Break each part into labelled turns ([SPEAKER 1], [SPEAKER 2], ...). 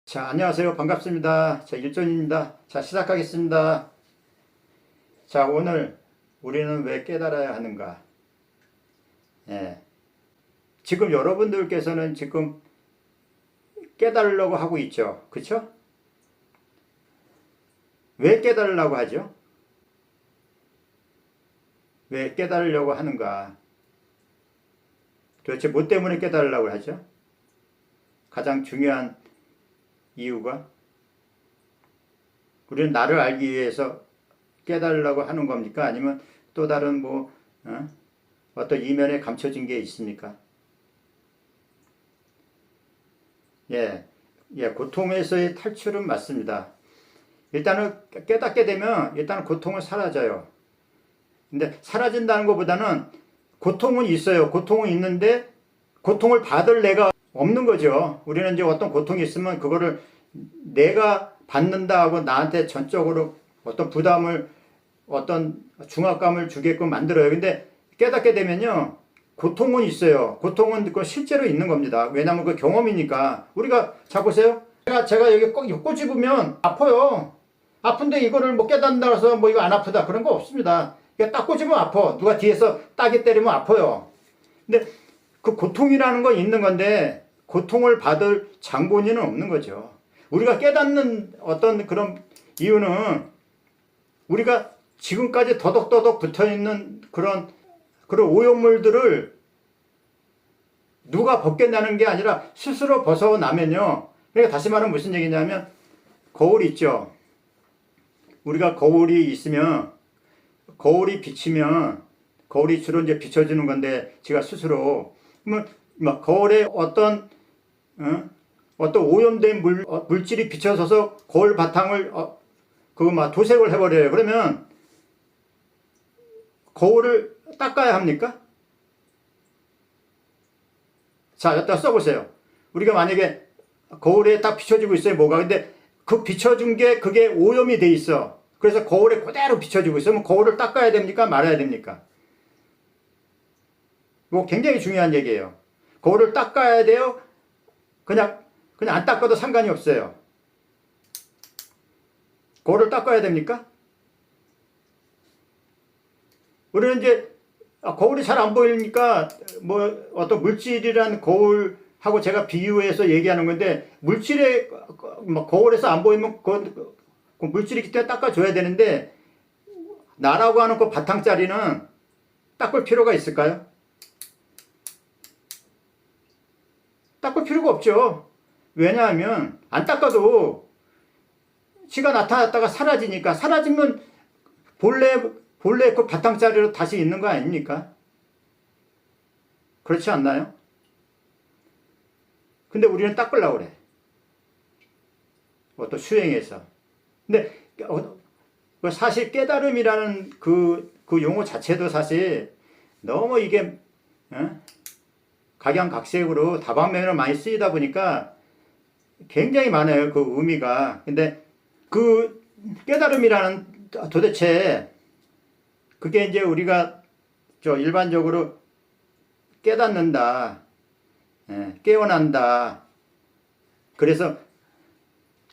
[SPEAKER 1] 자, 안녕하세요. 반갑습니다. 자, 일전입니다. 자, 시작하겠습니다. 자, 오늘 우리는 왜 깨달아야 하는가? 예. 지금 여러분들께서는 지금 깨달으려고 하고 있죠. 그쵸? 왜 깨달으려고 하죠? 왜 깨달으려고 하는가? 도대체 뭐 때문에 깨달으려고 하죠? 가장 중요한 이유가 우리는 나를 알기 위해서 깨달으려고 하는 겁니까? 아니면 또 다른 어떤 이면에 감춰진 게 있습니까? 고통에서의 탈출은 맞습니다. 일단은 깨닫게 되면 일단은 고통은 사라져요. 근데 사라진다는 것보다는 고통은 있어요. 고통은 있는데 고통을 받을 내가 없는 거죠. 우리는 이제 어떤 고통이 있으면 그거를 내가 받는다 하고 나한테 전적으로 어떤 부담을, 어떤 중압감을 주게끔 만들어요. 근데 깨닫게 되면요, 고통은 있어요. 고통은 그 실제로 있는 겁니다. 왜냐하면 그 경험이니까. 우리가 자 보세요. 제가 여기 꼬집으면 아파요. 아픈데 이거를 뭐 깨닫는다 해서 뭐 이거 안 아프다 그런 거 없습니다. 딱 꼬집으면 아파. 누가 뒤에서 따기 때리면 아파요. 근데 그 고통이라는 건 있는 건데 고통을 받을 장본인은 없는 거죠. 우리가 깨닫는 어떤 그런 이유는 우리가 지금까지 더덕더덕 붙어있는 그런 오염물들을 누가 벗겨내는 게 아니라 스스로 벗어나면요. 그러니까 다시 말하면 무슨 얘기냐면 거울 있죠. 우리가 거울이 있으면 거울이 비치면 거울이 주로 이제 비춰주는 건데 제가 스스로 막 거울에 어떤 오염된 물질이 비춰져서 거울 바탕을 도색을 해버려요. 그러면 거울을 닦아야 합니까? 자, 여기다 써보세요. 우리가 만약에 거울에 딱 비춰지고 있어요, 뭐가. 근데 그 비춰준 게 그게 오염이 돼 있어. 그래서 거울에 그대로 비춰지고 있으면 거울을 닦아야 됩니까? 말아야 됩니까? 이거 굉장히 중요한 얘기예요. 거울을 닦아야 돼요? 그냥 안 닦아도 상관이 없어요. 거울을 닦아야 됩니까? 우리는 이제 거울이 잘 안 보이니까 뭐 어떤 물질이란 거울하고 제가 비유해서 얘기하는 건데 물질에 거울에서 안 보이면 그 물질이 있기 때문에 닦아줘야 되는데 나라고 하는 그 바탕자리는 닦을 필요가 있을까요? 닦을 필요가 없죠. 왜냐하면 안 닦아도 지가 나타났다가 사라지니까 사라지면 본래 그 바탕자리로 다시 있는 거 아닙니까? 그렇지 않나요? 근데 우리는 닦으려고 그래. 또 수행해서. 근데 사실 깨달음이라는 그 용어 자체도 사실 너무 이게 각양각색으로 다방면으로 많이 쓰이다 보니까 굉장히 많아요. 그 의미가. 근데 그 깨달음이라는 도대체 그게 이제 우리가 일반적으로 깨닫는다, 깨어난다. 그래서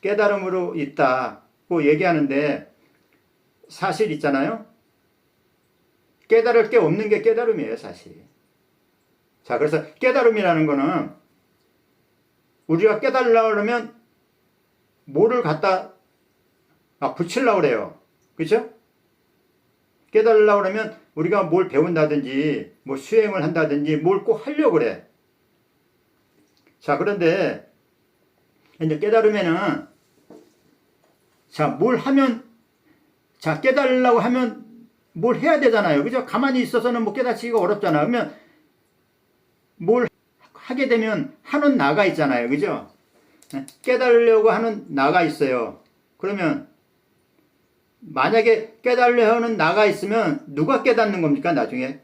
[SPEAKER 1] 깨달음으로 있다고 얘기하는데 사실 있잖아요. 깨달을 게 없는 게 깨달음이에요, 사실. 자, 그래서 깨달음이라는 거는 우리가 깨달으려고 그러면 뭐를 갖다 붙이려고 그래요. 그렇죠? 깨달으려고 그러면 우리가 뭘 배운다든지 뭐 수행을 한다든지 뭘 꼭 하려고 그래. 자, 그런데 이제 깨달으면은 뭘 하면 깨달으려고 하면 뭘 해야 되잖아요. 그죠? 가만히 있어서는 뭐 깨닫기가 어렵잖아요. 그러면 뭘 하게 되면 하는 나가 있잖아요. 그죠? 깨달으려고 하는 나가 있어요. 그러면 만약에 깨달으려 하는 나가 있으면 누가 깨닫는 겁니까? 나중에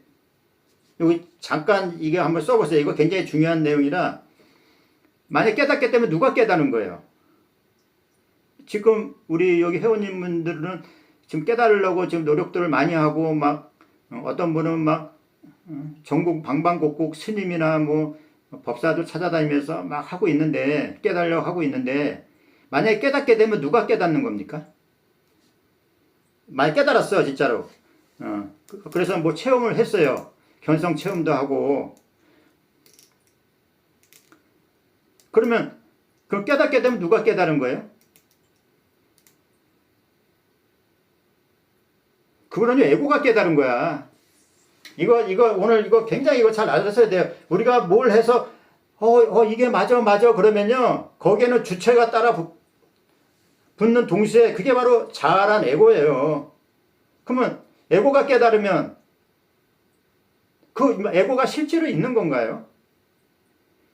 [SPEAKER 1] 여기 잠깐 이게 한번 써보세요. 이거 굉장히 중요한 내용이라 만약 깨닫게 되면 누가 깨닫는 거예요? 지금 우리 여기 회원님들은 지금 깨달으려고 지금 노력들을 많이 하고 어떤 분은 전국 방방곡곡 스님이나 법사들 찾아다니면서 하고 있는데 깨달으려고 하고 있는데 만약에 깨닫게 되면 누가 깨닫는 겁니까? 많이 깨달았어, 진짜로. 그래서 뭐 체험을 했어요. 견성 체험도 하고. 그러면 그 깨닫게 되면 누가 깨달은 거예요? 그거는 에고가 깨달은 거야. 이거 오늘 이거 굉장히 이거 잘 알아서야 돼요. 우리가 뭘 해서 이게 맞아 그러면요, 거기에는 주체가 따라 붙는 동시에 그게 바로 자아란 에고예요. 그러면 에고가 깨달으면 그 에고가 실제로 있는 건가요?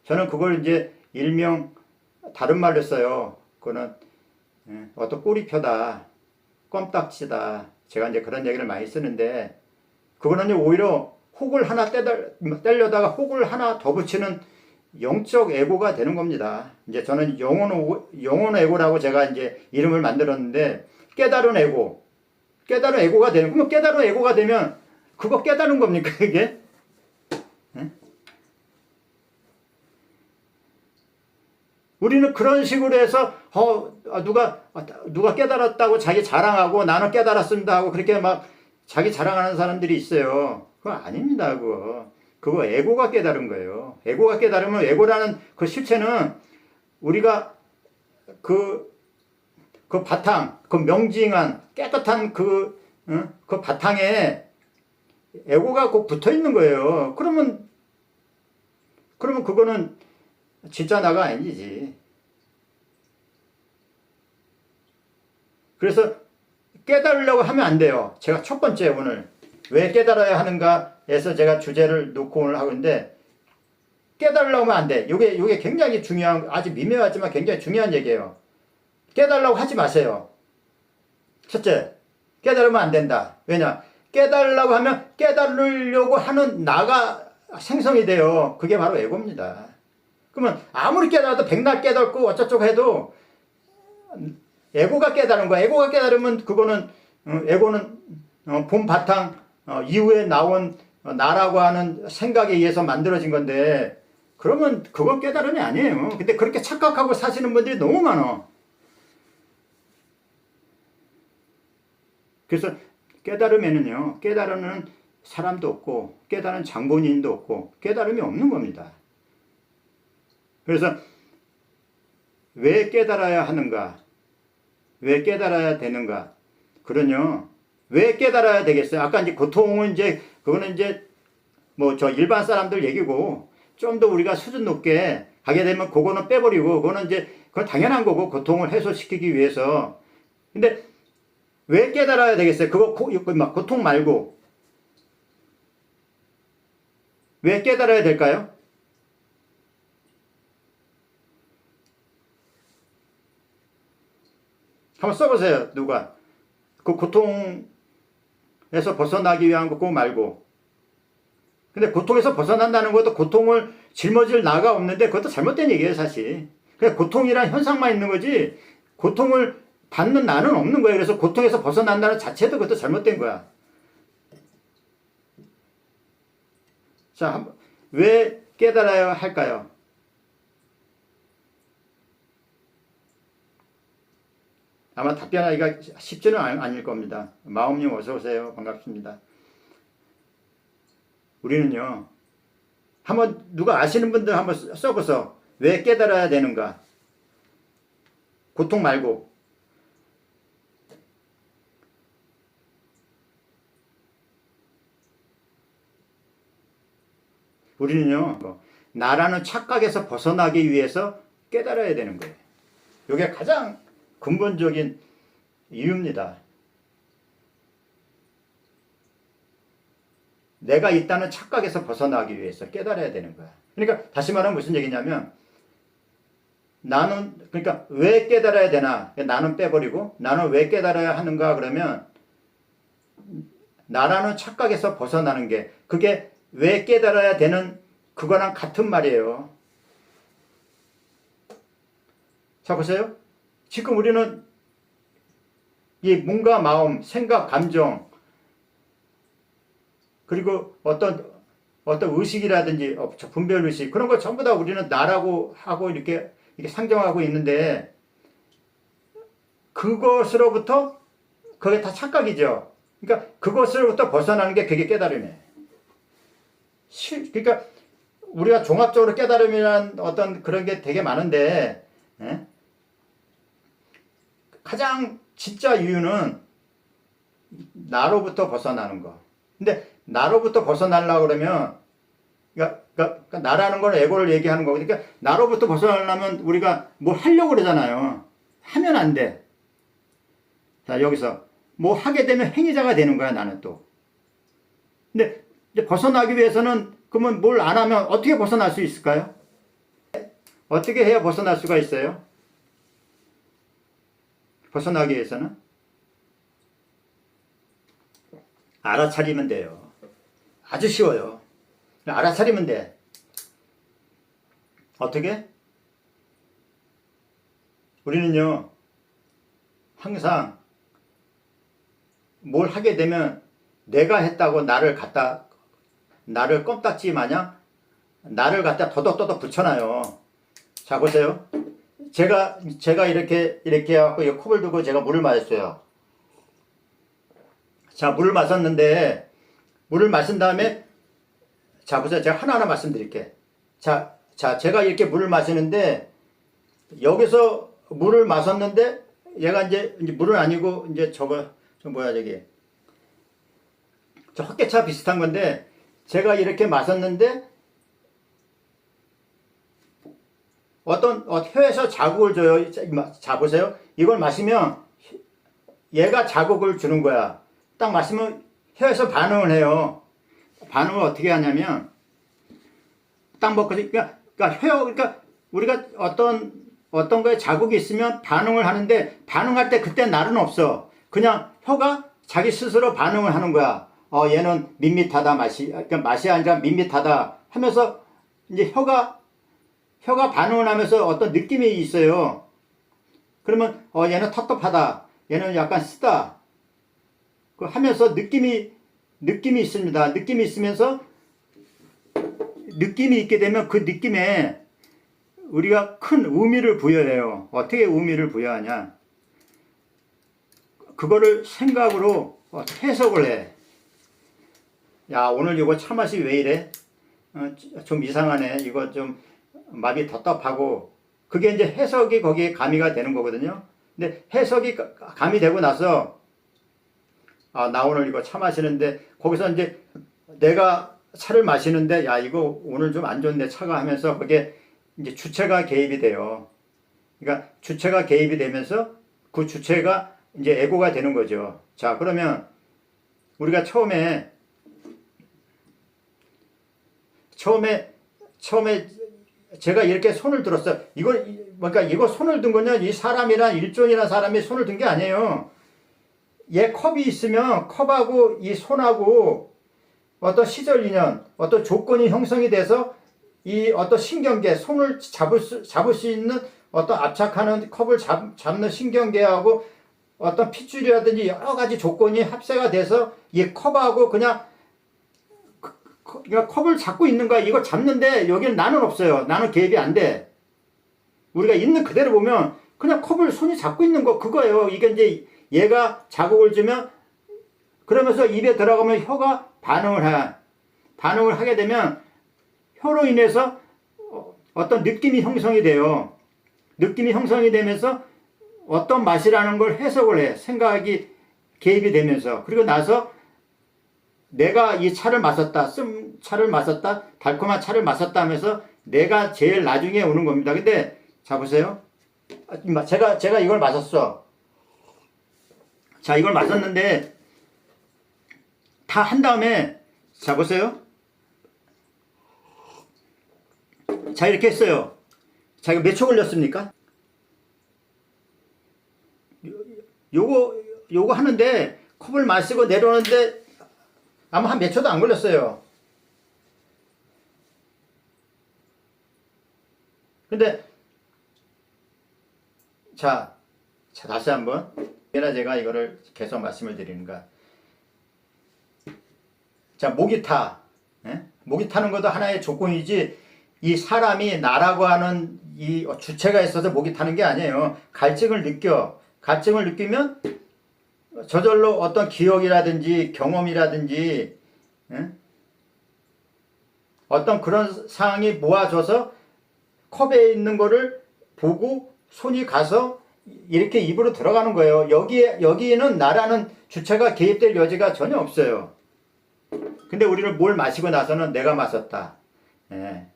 [SPEAKER 1] 저는 그걸 이제 일명 다른 말로 써요. 그거는 어떤 꼬리표다, 껌딱지다. 제가 이제 그런 얘기를 많이 쓰는데, 그거는 오히려 혹을 하나 떼려다가 혹을 하나 더 붙이는 영적 에고가 되는 겁니다. 이제 저는 영혼 에고라고 제가 이제 이름을 만들었는데, 깨달은 에고가 되는, 그러면 깨달은 에고가 되면 그거 깨달은 겁니까, 이게? 우리는 그런 식으로 해서 누가 깨달았다고 자기 자랑하고 나는 깨달았습니다 하고 그렇게 막 자기 자랑하는 사람들이 있어요. 그거 아닙니다. 그거 에고가 깨달은 거예요. 에고가 깨달으면, 에고라는 그 실체는 우리가 그 바탕, 그 명징한 깨끗한 그 바탕에 에고가 꼭 붙어 있는 거예요. 그러면 그거는 진짜 나가 아니지. 그래서 깨달으려고 하면 안 돼요. 제가 첫 번째 오늘 왜 깨달아야 하는가에서 제가 주제를 놓고 오늘 하고 있는데, 깨달으려고 하면 안 돼. 요게 굉장히 중요한, 아주 미묘하지만 굉장히 중요한 얘기예요. 깨달으려고 하지 마세요. 첫째, 깨달으면 안 된다. 왜냐? 깨달으려고 하면 깨달으려고 하는 나가 생성이 돼요. 그게 바로 에고입니다. 그러면 아무리 깨달아도 백날 깨닫고 어쩌고 해도 에고가 깨달은 거야. 에고가 깨달으면 그거는 에고는 본 바탕 이후에 나온 나라고 하는 생각에 의해서 만들어진 건데, 그러면 그거 깨달음이 아니에요. 근데 그렇게 착각하고 사시는 분들이 너무 많아. 그래서 깨달음에는요, 깨달으는 사람도 없고 깨달은 장본인도 없고 깨달음이 없는 겁니다. 그래서 왜 깨달아야 하는가? 왜 깨달아야 되는가? 그러냐? 왜 깨달아야 되겠어요? 아까 이제 고통은 그거는 뭐 일반 사람들 얘기고, 좀 더 우리가 수준 높게 가게 되면 그거는 빼버리고, 그거는 그건 당연한 거고, 고통을 해소시키기 위해서. 근데 왜 깨달아야 되겠어요? 고통 말고. 왜 깨달아야 될까요? 한번 써보세요. 누가 그 고통에서 벗어나기 위한 거 말고. 근데 고통에서 벗어난다는 것도 고통을 짊어질 나가 없는데, 그것도 잘못된 얘기예요, 사실. 그냥 고통이란 현상만 있는 거지 고통을 받는 나는 없는 거예요. 그래서 고통에서 벗어난다는 자체도 그것도 잘못된 거야. 자, 왜 깨달아야 할까요? 아마 답변하기가 쉽지는 않을 겁니다. 마음님 어서 오세요. 반갑습니다. 우리는요, 한번 누가 아시는 분들 한번 써보세요. 왜 깨달아야 되는가? 고통 말고. 우리는요, 나라는 착각에서 벗어나기 위해서 깨달아야 되는 거예요. 이게 가장 근본적인 이유입니다. 내가 있다는 착각에서 벗어나기 위해서 깨달아야 되는 거야. 그러니까 다시 말하면 무슨 얘기냐면, 그러니까 왜 깨달아야 되나? 나는 빼버리고 나는 왜 깨달아야 하는가? 그러면 나라는 착각에서 벗어나는 게, 그게 왜 깨달아야 되는 그거랑 같은 말이에요. 자, 보세요. 지금 우리는 이 몸과 마음, 생각, 감정, 그리고 어떤 의식이라든지 분별의식, 그런 거 전부 다 우리는 나라고 하고 이렇게 상정하고 있는데, 그것으로부터 그게 다 착각이죠. 그러니까 그것으로부터 벗어나는 게 그게 깨달음이에요. 그러니까 우리가 종합적으로 깨달음이라는 어떤 그런 게 되게 많은데, 예? 가장 진짜 이유는 나로부터 벗어나는 거. 근데 나로부터 벗어나려고 그러면, 그러니까 나라는 건 에고를 얘기하는 거고, 그러니까 나로부터 벗어나려면 우리가 뭐 하려고 그러잖아요. 하면 안 돼. 자, 여기서 뭐 하게 되면 행위자가 되는 거야, 나는 또. 근데 이제 벗어나기 위해서는 그러면 뭘 안 하면 어떻게 벗어날 수 있을까요? 어떻게 해야 벗어날 수가 있어요? 벗어나기 위해서는 알아차리면 돼요. 아주 쉬워요. 알아차리면 돼. 어떻게? 우리는요, 항상 뭘 하게 되면 내가 했다고 나를 껌딱지 마냥 나를 갖다 더덕더덕 붙여놔요. 자, 보세요. 제가 이렇게 해갖고 이 컵을 두고 제가 물을 마셨어요. 자, 물을 마셨는데, 물을 마신 다음에, 자, 보세요. 제가 하나하나 말씀드릴게. 자, 제가 이렇게 물을 마시는데, 여기서 물을 마셨는데, 얘가 이제 물은 아니고, 이제 저기, 저 헛개차 비슷한 건데, 제가 이렇게 마셨는데, 어떤 혀에서 자극을 줘요. 자, 보세요. 이걸 마시면 얘가 자극을 주는 거야. 딱 마시면 혀에서 반응을 해요. 반응을 어떻게 하냐면 딱 먹고 그러니까 우리가 어떤 거에 자극이 있으면 반응을 하는데 반응할 때 그때 날은 없어. 그냥 혀가 자기 스스로 반응을 하는 거야. 얘는 밋밋하다 그러니까 맛이 아니라 밋밋하다 하면서 이제 혀가 반응을 하면서 어떤 느낌이 있어요. 그러면 얘는 텁텁하다. 얘는 약간 쓰다. 그 하면서 느낌이 있습니다. 느낌이 있으면서 느낌이 있게 되면 그 느낌에 우리가 큰 의미를 부여해요. 어떻게 의미를 부여하냐? 그거를 생각으로 해석을 해. 야, 오늘 이거 차 맛이 왜 이래? 좀 이상하네. 이거 좀 맛이 텁텁하고 그게 이제 해석이 거기에 가미가 되는 거거든요. 근데 해석이 가미되고 나서 나 오늘 이거 차 마시는데 거기서 이제 내가 차를 마시는데 야, 이거 오늘 좀 안 좋네 차가 하면서 그게 이제 주체가 개입이 돼요. 그러니까 주체가 개입이 되면서 그 주체가 이제 에고가 되는 거죠. 자, 그러면 우리가 처음에 제가 이렇게 손을 들었어요. 그러니까 이거 손을 든 거는 이 사람이란 일존이라는 사람이 손을 든 게 아니에요. 얘 컵이 있으면 컵하고 이 손하고 어떤 시절 인연, 어떤 조건이 형성이 돼서 이 어떤 신경계, 손을 잡을 수 있는 어떤 압착하는 컵을 잡는 신경계하고 어떤 핏줄이라든지 여러 가지 조건이 합세가 돼서 이 컵하고 그냥 컵을 잡고 있는 거야. 이거 잡는데 여기는 나는 없어요. 나는 개입이 안 돼. 우리가 있는 그대로 보면 그냥 컵을 손이 잡고 있는 거 그거예요. 이게 이제 얘가 자극을 주면 그러면서 입에 들어가면 혀가 반응을 하게 되면 혀로 인해서 어떤 느낌이 형성이 돼요. 느낌이 형성이 되면서 어떤 맛이라는 걸 해석을 해. 생각이 개입이 되면서. 그리고 나서 내가 이 차를 마셨다. 차를 마셨다. 달콤한 차를 마셨다 하면서 내가 제일 나중에 오는 겁니다. 근데 자 보세요. 제가 이걸 마셨어. 자, 이걸 마셨는데 다 한 다음에 자 보세요. 자, 이렇게 했어요. 자, 이거 몇 초 걸렸습니까? 요거 하는데 컵을 마시고 내려오는데 아마 한 몇 초도 안 걸렸어요. 근데 자 다시 한번 왜나 제가 이거를 계속 말씀을 드리는가. 자, 목이 타. 예? 목이 타는 것도 하나의 조건이지 이 사람이 나라고 하는 이 주체가 있어서 목이 타는 게 아니에요. 갈증을 느껴. 갈증을 느끼면 저절로 어떤 기억이라든지 경험이라든지 어떤 그런 상황이 모아져서 컵에 있는 거를 보고 손이 가서 이렇게 입으로 들어가는 거예요. 여기에는 나라는 주체가 개입될 여지가 전혀 없어요. 근데 우리는 뭘 마시고 나서는 내가 마셨다. 예.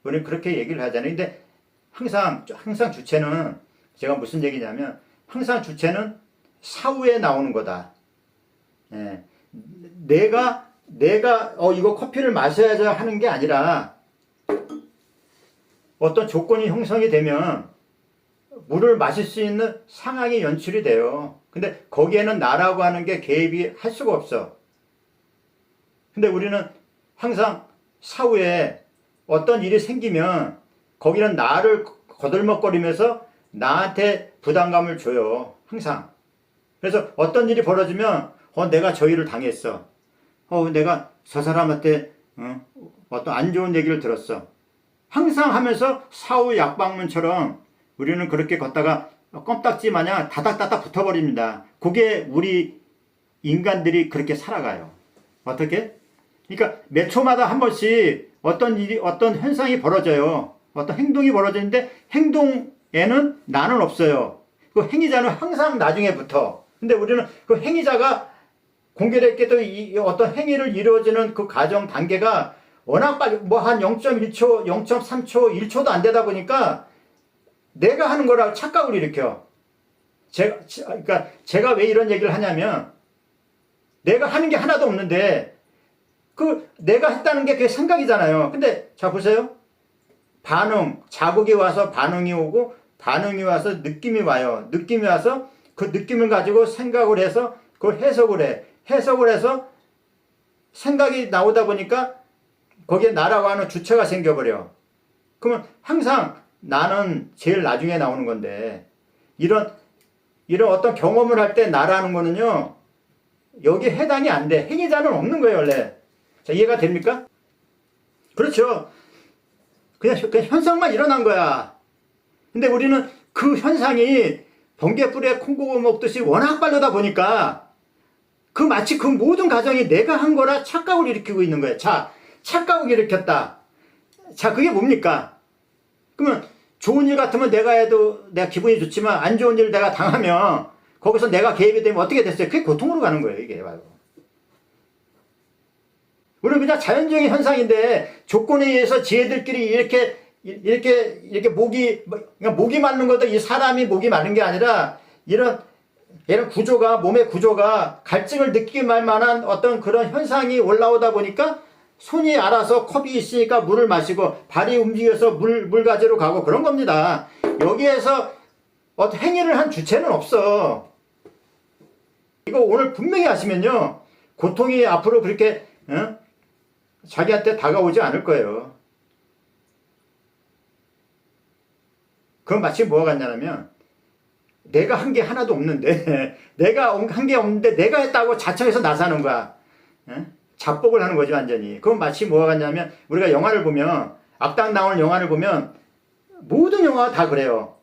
[SPEAKER 1] 우리는 그렇게 얘기를 하잖아요. 근데 항상 주체는, 제가 무슨 얘기냐면, 항상 주체는 사후에 나오는 거다. 예. 내가 이거 커피를 마셔야지 하는 게 아니라, 어떤 조건이 형성이 되면 물을 마실 수 있는 상황이 연출이 돼요. 근데 거기에는 나라고 하는 게 개입이 할 수가 없어. 근데 우리는 항상 사후에 어떤 일이 생기면 거기는 나를 거들먹거리면서 나한테 부담감을 줘요. 항상. 그래서 어떤 일이 벌어지면 내가 저 일을 당했어. 내가 저 사람한테 어떤 안 좋은 얘기를 들었어. 항상 하면서 사후 약방문처럼 우리는 그렇게 걷다가 껌딱지 마냥 다닥다닥 붙어버립니다. 그게 우리 인간들이 그렇게 살아가요. 어떻게? 그러니까 몇 초마다 한 번씩 어떤 일이, 어떤 현상이 벌어져요. 어떤 행동이 벌어지는데 행동에는 나는 없어요. 그 행위자는 항상 나중에 붙어. 근데 우리는 그 행위자가 공교롭게도 이 어떤 행위를 이루어지는 그 과정 단계가 워낙 빨리, 한 0.1초, 0.3초, 1초도 안 되다 보니까 내가 하는 거라고 착각을 일으켜. 그러니까 제가 왜 이런 얘기를 하냐면, 내가 하는 게 하나도 없는데, 내가 했다는 게 그게 생각이잖아요. 근데, 자, 보세요. 자극이 와서 반응이 오고, 반응이 와서 느낌이 와요. 느낌이 와서 그 느낌을 가지고 생각을 해서 그걸 해석을 해. 해석을 해서 생각이 나오다 보니까 거기에 나라고 하는 주체가 생겨버려. 그러면 항상 나는 제일 나중에 나오는 건데, 이런 어떤 경험을 할 때 나라는 거는요, 여기에 해당이 안 돼. 행위자는 없는 거예요, 원래. 자, 이해가 됩니까? 그렇죠. 그냥 현상만 일어난 거야. 근데 우리는 그 현상이 번개불에 콩고구 먹듯이 워낙 빠르다 보니까 마치 그 모든 과정이 내가 한 거라 착각을 일으키고 있는 거예요. 자, 착각을 일으켰다. 자, 그게 뭡니까? 그러면 좋은 일 같으면 내가 해도 내가 기분이 좋지만 안 좋은 일 내가 당하면 거기서 내가 개입이 되면 어떻게 됐어요? 그게 고통으로 가는 거예요, 이게 바로. 우리는 그냥 자연적인 현상인데 조건에 의해서 지혜들끼리 이렇게 목이 마른 것도 이 사람이 목이 마른 게 아니라 이런 구조가, 몸의 구조가 갈증을 느끼할 만한 어떤 그런 현상이 올라오다 보니까 손이 알아서 컵이 있으니까 물을 마시고 발이 움직여서 물 가지러 가고 그런 겁니다. 여기에서 어떤 행위를 한 주체는 없어. 이거 오늘 분명히 아시면요, 고통이 앞으로 그렇게 자기한테 다가오지 않을 거예요. 그건 마치 뭐가 같냐면, 내가 한 게 하나도 없는데 내가 한 게 없는데 내가 했다고 자청해서 나서는 거야. 자복을 하는 거지, 완전히. 그건 마치 뭐가 같냐면, 우리가 영화를 보면, 악당 나오는 영화를 보면 모든 영화가 다 그래요.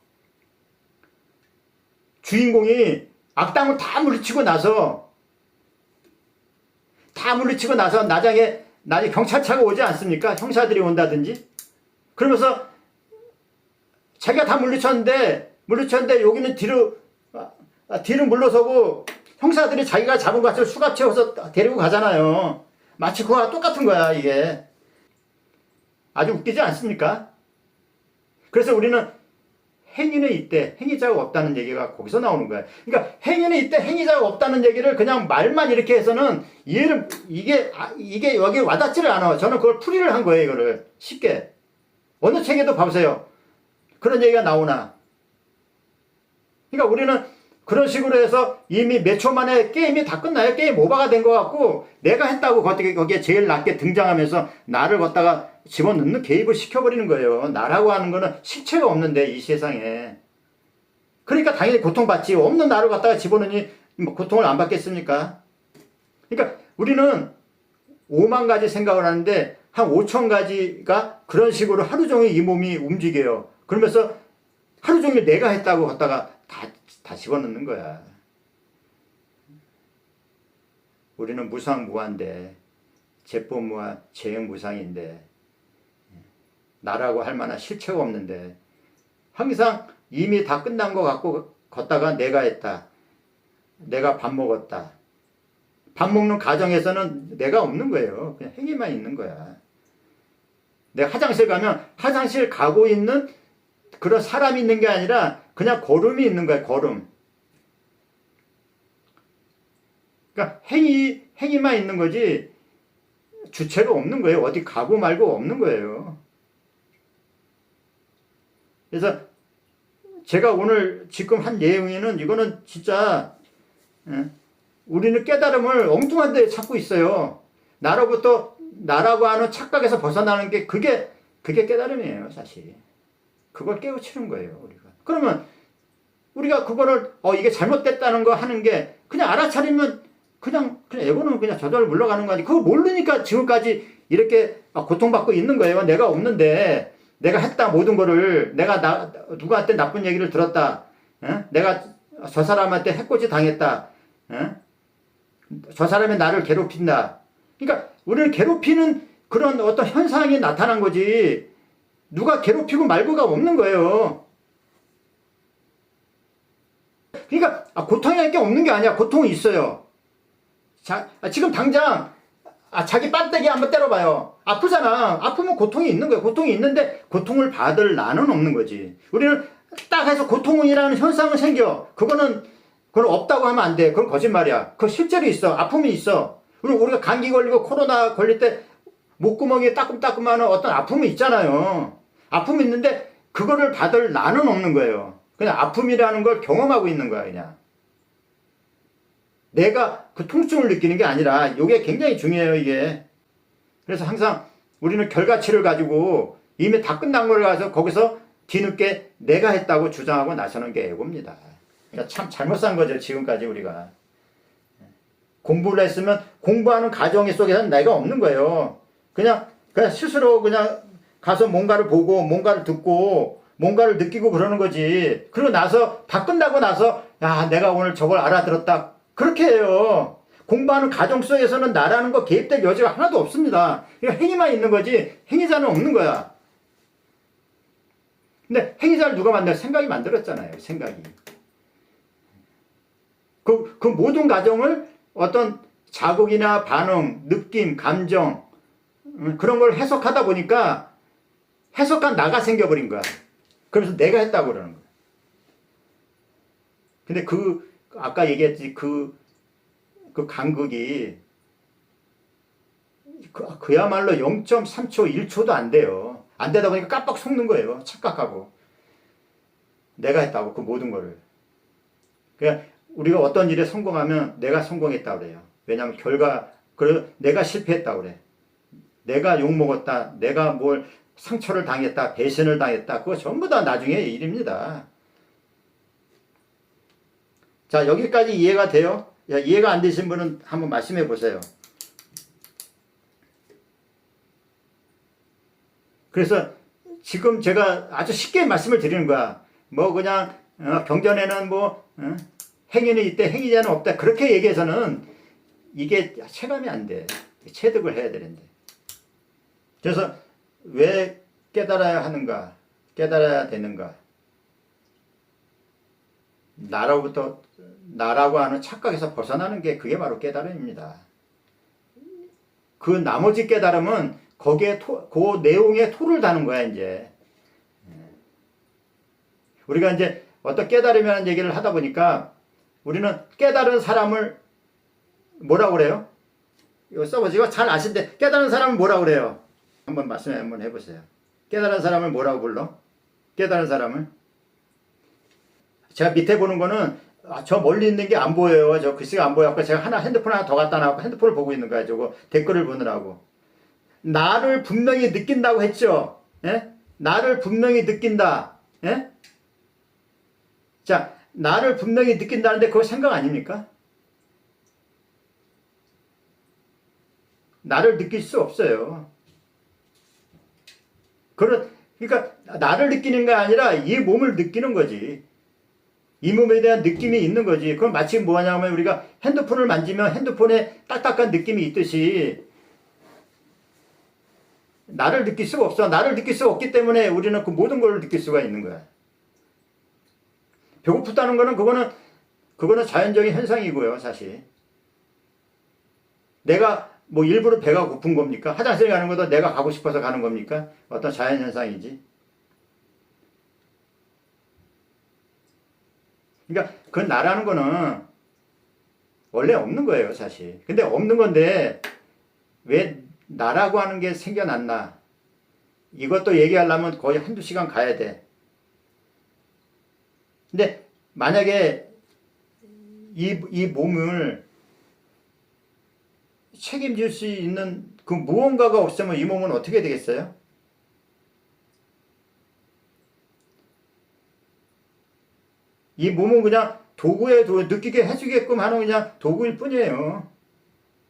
[SPEAKER 1] 주인공이 악당을 다 물리치고 나서 나중에 경찰차가 오지 않습니까? 형사들이 온다든지. 그러면서 자기가 다 물리쳤는데 여기는 뒤로 물러서고 형사들이 자기가 잡은 것을 수갑 채워서 데리고 가잖아요. 마치 그거와 똑같은 거야, 이게. 아주 웃기지 않습니까? 그래서 우리는 행위는 있대, 행위자가 없다는 얘기가 거기서 나오는 거야. 그러니까 행위는 있대, 행위자가 없다는 얘기를 그냥 말만 이렇게 해서는 이게 여기 와닿지를 않아. 저는 그걸 풀이를 한 거예요, 이거를. 쉽게. 어느 책에도 봐보세요. 그런 얘기가 나오나. 그러니까 우리는 그런 식으로 해서 이미 몇 초 만에 게임이 다 끝나요. 게임 오버가 된 것 같고, 내가 했다고 거기에 제일 낮게 등장하면서 나를 갖다가 집어넣는, 개입을 시켜버리는 거예요. 나라고 하는 거는 실체가 없는데, 이 세상에. 그러니까 당연히 고통받지. 없는 나를 갖다가 집어넣으니 고통을 안 받겠습니까? 그러니까 우리는 5만 가지 생각을 하는데 한 5천 가지가 그런 식으로 하루 종일 이 몸이 움직여요. 그러면서 하루 종일 내가 했다고 걷다가 다 집어넣는 거야. 우리는 무상무한데, 제법무한 재행무상인데, 나라고 할 만한 실체가 없는데, 항상 이미 다 끝난 거 갖고 걷다가 내가 했다. 내가 밥 먹었다. 밥 먹는 과정에서는 내가 없는 거예요. 그냥 행위만 있는 거야. 내가 화장실 가면 화장실 가고 있는 그런 사람이 있는 게 아니라 그냥 걸음이 있는 거야, 걸음. 그러니까 행위만 있는 거지 주체가 없는 거예요. 어디 가고 말고 없는 거예요. 그래서 제가 오늘 지금 한 내용에는 이거는 진짜 우리는 깨달음을 엉뚱한 데 찾고 있어요. 나라고 하는 착각에서 벗어나는 게 그게 깨달음이에요, 사실. 그걸 깨우치는 거예요, 우리가. 그러면 우리가 그거를 이게 잘못됐다는 거 하는 게 그냥 알아차리면 그냥 에고는 그냥 저절로 물러가는 거 아니에요. 그거 모르니까 지금까지 이렇게 고통받고 있는 거예요. 내가 없는데 내가 했다 모든 거를 내가 누구한테 나쁜 얘기를 들었다. 내가 저 사람한테 해코지 당했다. 저 사람이 나를 괴롭힌다. 그러니까 우리를 괴롭히는 그런 어떤 현상이 나타난 거지 누가 괴롭히고 말고가 없는 거예요. 그러니까 고통이 게 없는 게 아니야. 고통은 있어요. 지금 당장 자기 빤데기 한번 때려봐요. 아프잖아. 아프면 고통이 있는 거예요. 고통이 있는데 고통을 받을 나는 없는 거지. 우리는 딱 해서 고통이라는 현상은 생겨. 그건 없다고 하면 안 돼. 그건 거짓말이야. 그거 실제로 있어. 아픔이 있어. 우리가 감기 걸리고 코로나 걸릴 때 목구멍에 따끔따끔한 어떤 아픔이 있잖아요. 아픔이 있는데 그거를 받을 나는 없는 거예요. 그냥 아픔이라는 걸 경험하고 있는 거야, 그냥. 내가 그 통증을 느끼는 게 아니라 이게 굉장히 중요해요, 이게. 그래서 항상 우리는 결과치를 가지고 이미 다 끝난 걸 가서 거기서 뒤늦게 내가 했다고 주장하고 나서는 게 에고입니다. 그러니까 참 잘못 산 거죠, 지금까지 우리가. 공부를 했으면 공부하는 과정 속에서는 내가 없는 거예요. 그냥 스스로 그냥 가서 뭔가를 보고 뭔가를 듣고 뭔가를 느끼고 그러는 거지. 그리고 나서 다 끝나고 나서 야, 내가 오늘 저걸 알아들었다. 그렇게 해요. 공부하는 과정 속에서는 나라는 거 개입될 여지가 하나도 없습니다. 그러니까 행위만 있는 거지 행위자는 없는 거야. 근데 행위자를 누가 만들어? 생각이 만들었잖아요. 생각이. 그 모든 과정을 어떤 자극이나 반응, 느낌, 감정 그런 걸 해석하다 보니까 해석한 나가 생겨버린 거야. 그래서 내가 했다고 그러는 거야. 근데 아까 얘기했지 그 간극이 그야말로 0.3초, 1초도 안 돼요. 안 되다 보니까 깜빡 속는 거예요. 착각하고. 내가 했다고 그 모든 거를. 그냥 우리가 어떤 일에 성공하면 내가 성공했다고 그래요. 왜냐하면 내가 실패했다고 그래. 내가 욕먹었다. 내가 뭘 상처를 당했다. 배신을 당했다. 그거 전부 다 나중에 일입니다. 자, 여기까지 이해가 돼요? 이해가 안 되신 분은 한번 말씀해 보세요. 그래서 지금 제가 아주 쉽게 말씀을 드리는 거야. 뭐 그냥 경전에는 행위는 있대 행위자는 없다. 그렇게 얘기해서는 이게 체감이 안 돼. 체득을 해야 되는데. 그래서 왜 깨달아야 하는가? 깨달아야 되는가? 나라고 하는 착각에서 벗어나는 게 그게 바로 깨달음입니다. 그 나머지 깨달음은 거기에 그 내용에 토를 다는 거야, 이제. 우리가 이제 어떤 깨달음이라는 얘기를 하다 보니까 우리는 깨달은 사람을 뭐라고 그래요? 이거 써보시고 잘 아신데 깨달은 사람을 뭐라고 그래요? 한번 말씀 한번 해보세요. 깨달은 사람을 뭐라고 불러? 깨달은 사람을? 제가 밑에 보는 거는 저 멀리 있는 게 안 보여요. 저 글씨가 안 보여서 제가 핸드폰 하나 더 갖다 놔고 핸드폰을 보고 있는 거야. 저거 댓글을 보느라고. 나를 분명히 느낀다고 했죠. 예? 나를 분명히 느낀다. 예? 자, 나를 분명히 느낀다는데 그거 생각 아닙니까? 나를 느낄 수 없어요. 그러니까 나를 느끼는 게 아니라 이 몸을 느끼는 거지. 이 몸에 대한 느낌이 있는 거지. 그건 마치 뭐냐면 우리가 핸드폰을 만지면 핸드폰에 딱딱한 느낌이 있듯이 나를 느낄 수가 없어. 나를 느낄 수 없기 때문에 우리는 그 모든 걸 느낄 수가 있는 거야. 배고프다는 거는 그거는 자연적인 현상이고요, 사실. 내가 뭐 일부러 배가 고픈 겁니까? 화장실 가는 것도 내가 가고 싶어서 가는 겁니까? 어떤 자연 현상이지. 그러니까 그 나라는 거는 원래 없는 거예요, 사실. 근데 없는 건데 왜 나라고 하는 게 생겨났나? 이것도 얘기하려면 거의 한두 시간 가야 돼. 근데 만약에 이 몸을 책임질 수 있는 그 무언가가 없으면 이 몸은 어떻게 되겠어요? 이 몸은 그냥 느끼게 해주게끔 하는 그냥 도구일 뿐이에요.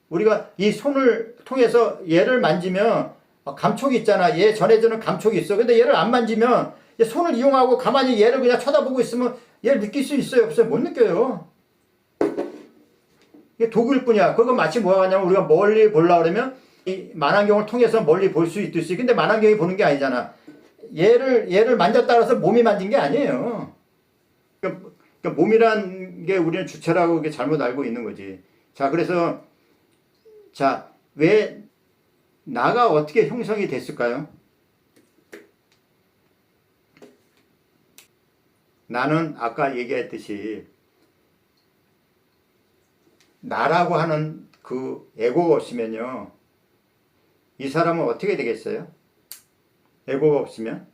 [SPEAKER 1] 우리가 이 손을 통해서 얘를 만지면 감촉이 있잖아. 얘 전해주는 감촉이 있어. 근데 얘를 안 만지면 손을 이용하고 가만히 얘를 그냥 쳐다보고 있으면 얘를 느낄 수 있어요? 없어요? 못 느껴요. 이게 도구일 뿐이야. 그거 마치 뭐가 하냐면 우리가 멀리 보려고 그러면 이 망원경을 통해서 멀리 볼 수 있듯이. 근데 망원경이 보는 게 아니잖아. 얘를 만졌다 해서 몸이 만진 게 아니에요. 그러니까 몸이란 게 우리는 주체라고 이게 잘못 알고 있는 거지. 자, 그래서 자, 왜 나가 어떻게 형성이 됐을까요? 나는 아까 얘기했듯이 나라고 하는 그 에고가 없으면요. 이 사람은 어떻게 되겠어요? 에고가 없으면?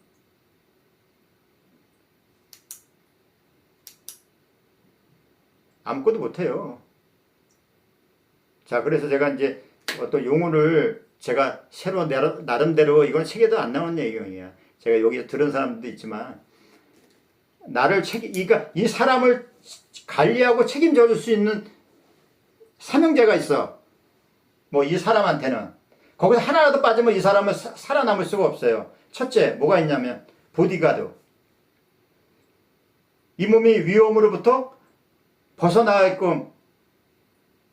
[SPEAKER 1] 아무것도 못해요. 자, 그래서 제가 이제 어떤 용어를 제가 새로 나름대로 이건 책에도 안 나온 내용이야. 제가 여기서 들은 사람도 있지만 그러니까 이 사람을 관리하고 책임져 줄 수 있는 사명제가 있어. 뭐 이 사람한테는 거기서 하나라도 빠지면 이 사람은 살아남을 수가 없어요. 첫째 뭐가 있냐면 보디가드. 이 몸이 위험으로부터 벗어나게끔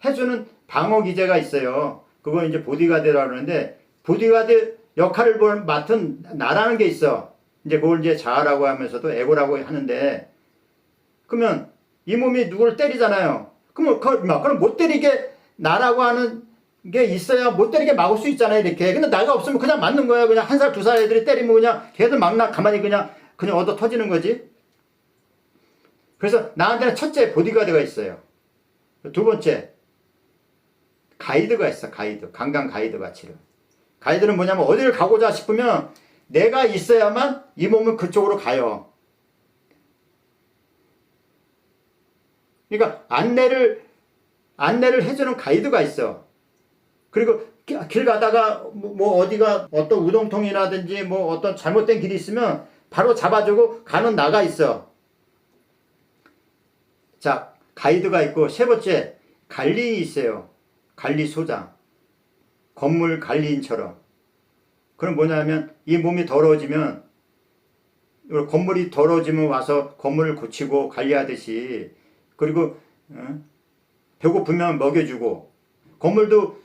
[SPEAKER 1] 해주는 방어 기제가 있어요. 그거 이제 보디가드라고 그러는데 보디가드 역할을 맡은 나라는 게 있어. 이제 그걸 이제 자아라고 하면서도 에고라고 하는데 그러면 이 몸이 누구를 때리잖아요. 그럼 못 때리게 나라고 하는 게 있어야 못 때리게 막을 수 있잖아요. 이렇게. 근데 나가 없으면 그냥 맞는 거야. 그냥 1살, 2살 애들이 때리면 그냥 걔들 막 가만히 그냥 얻어 터지는 거지. 그래서 나한테는 첫째 보디가드가 있어요. 두 번째 가이드가 있어. 가이드. 관광 가이드 같이를. 가이드는 뭐냐면 어디를 가고자 싶으면 내가 있어야만 이 몸은 그쪽으로 가요. 그러니까 안내를 해주는 가이드가 있어. 그리고 길 가다가 뭐 어디가 어떤 우동통이라든지 뭐 어떤 잘못된 길이 있으면 바로 잡아주고 가는 나가 있어. 자, 가이드가 있고 세 번째 관리인이 있어요. 관리소장. 건물 관리인처럼. 그럼 뭐냐면 이 몸이 더러워지면 건물이 더러워지면 와서 건물을 고치고 관리하듯이 그리고 배고프면 먹여주고 건물도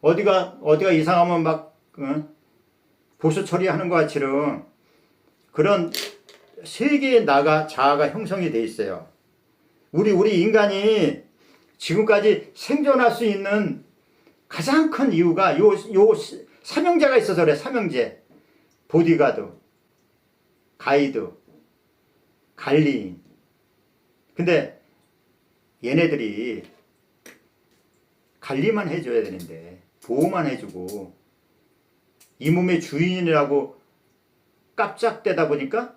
[SPEAKER 1] 어디가 이상하면 막 보수 처리하는 것 같이는 그런 세 개의 자아가 형성이 돼 있어요. 우리 인간이 지금까지 생존할 수 있는 가장 큰 이유가 요 사명제가 있어서 그래. 사명제. 보디가드, 가이드, 관리인. 근데 얘네들이 관리만 해줘야 되는데 보호만 해주고 이 몸의 주인이라고 깜짝대다 보니까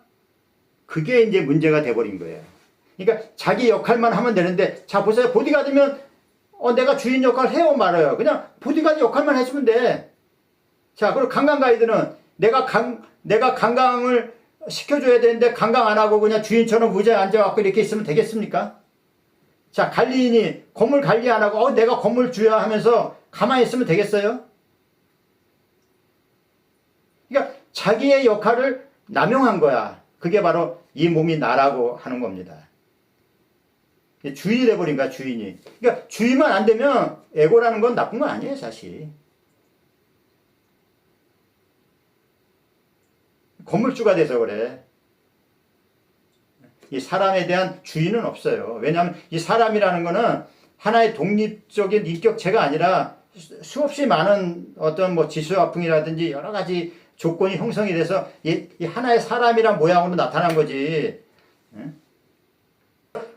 [SPEAKER 1] 그게 이제 문제가 돼버린 거예요. 그러니까 자기 역할만 하면 되는데 자 보세요. 보디가드면 내가 주인 역할 해요 말아요. 그냥 보디가드 역할만 해주면 돼. 자, 그리고 관광 가이드는 내가 관광을 시켜줘야 되는데 관광 안 하고 그냥 주인처럼 의자에 앉아갖고 이렇게 있으면 되겠습니까? 자, 관리인이 건물 관리 안 하고 내가 건물 주야 하면서 가만히 있으면 되겠어요? 그러니까 자기의 역할을 남용한 거야. 그게 바로 이 몸이 나라고 하는 겁니다. 주인이 돼버린 거야, 주인이. 그러니까 주인만 안 되면 에고라는 건 나쁜 건 아니에요, 사실. 건물주가 돼서 그래. 이 사람에 대한 주인은 없어요. 왜냐하면 이 사람이라는 거는 하나의 독립적인 인격체가 아니라 수없이 많은 어떤 뭐 지수화풍이라든지 여러 가지 조건이 형성이 돼서 이 하나의 사람이란 모양으로 나타난 거지.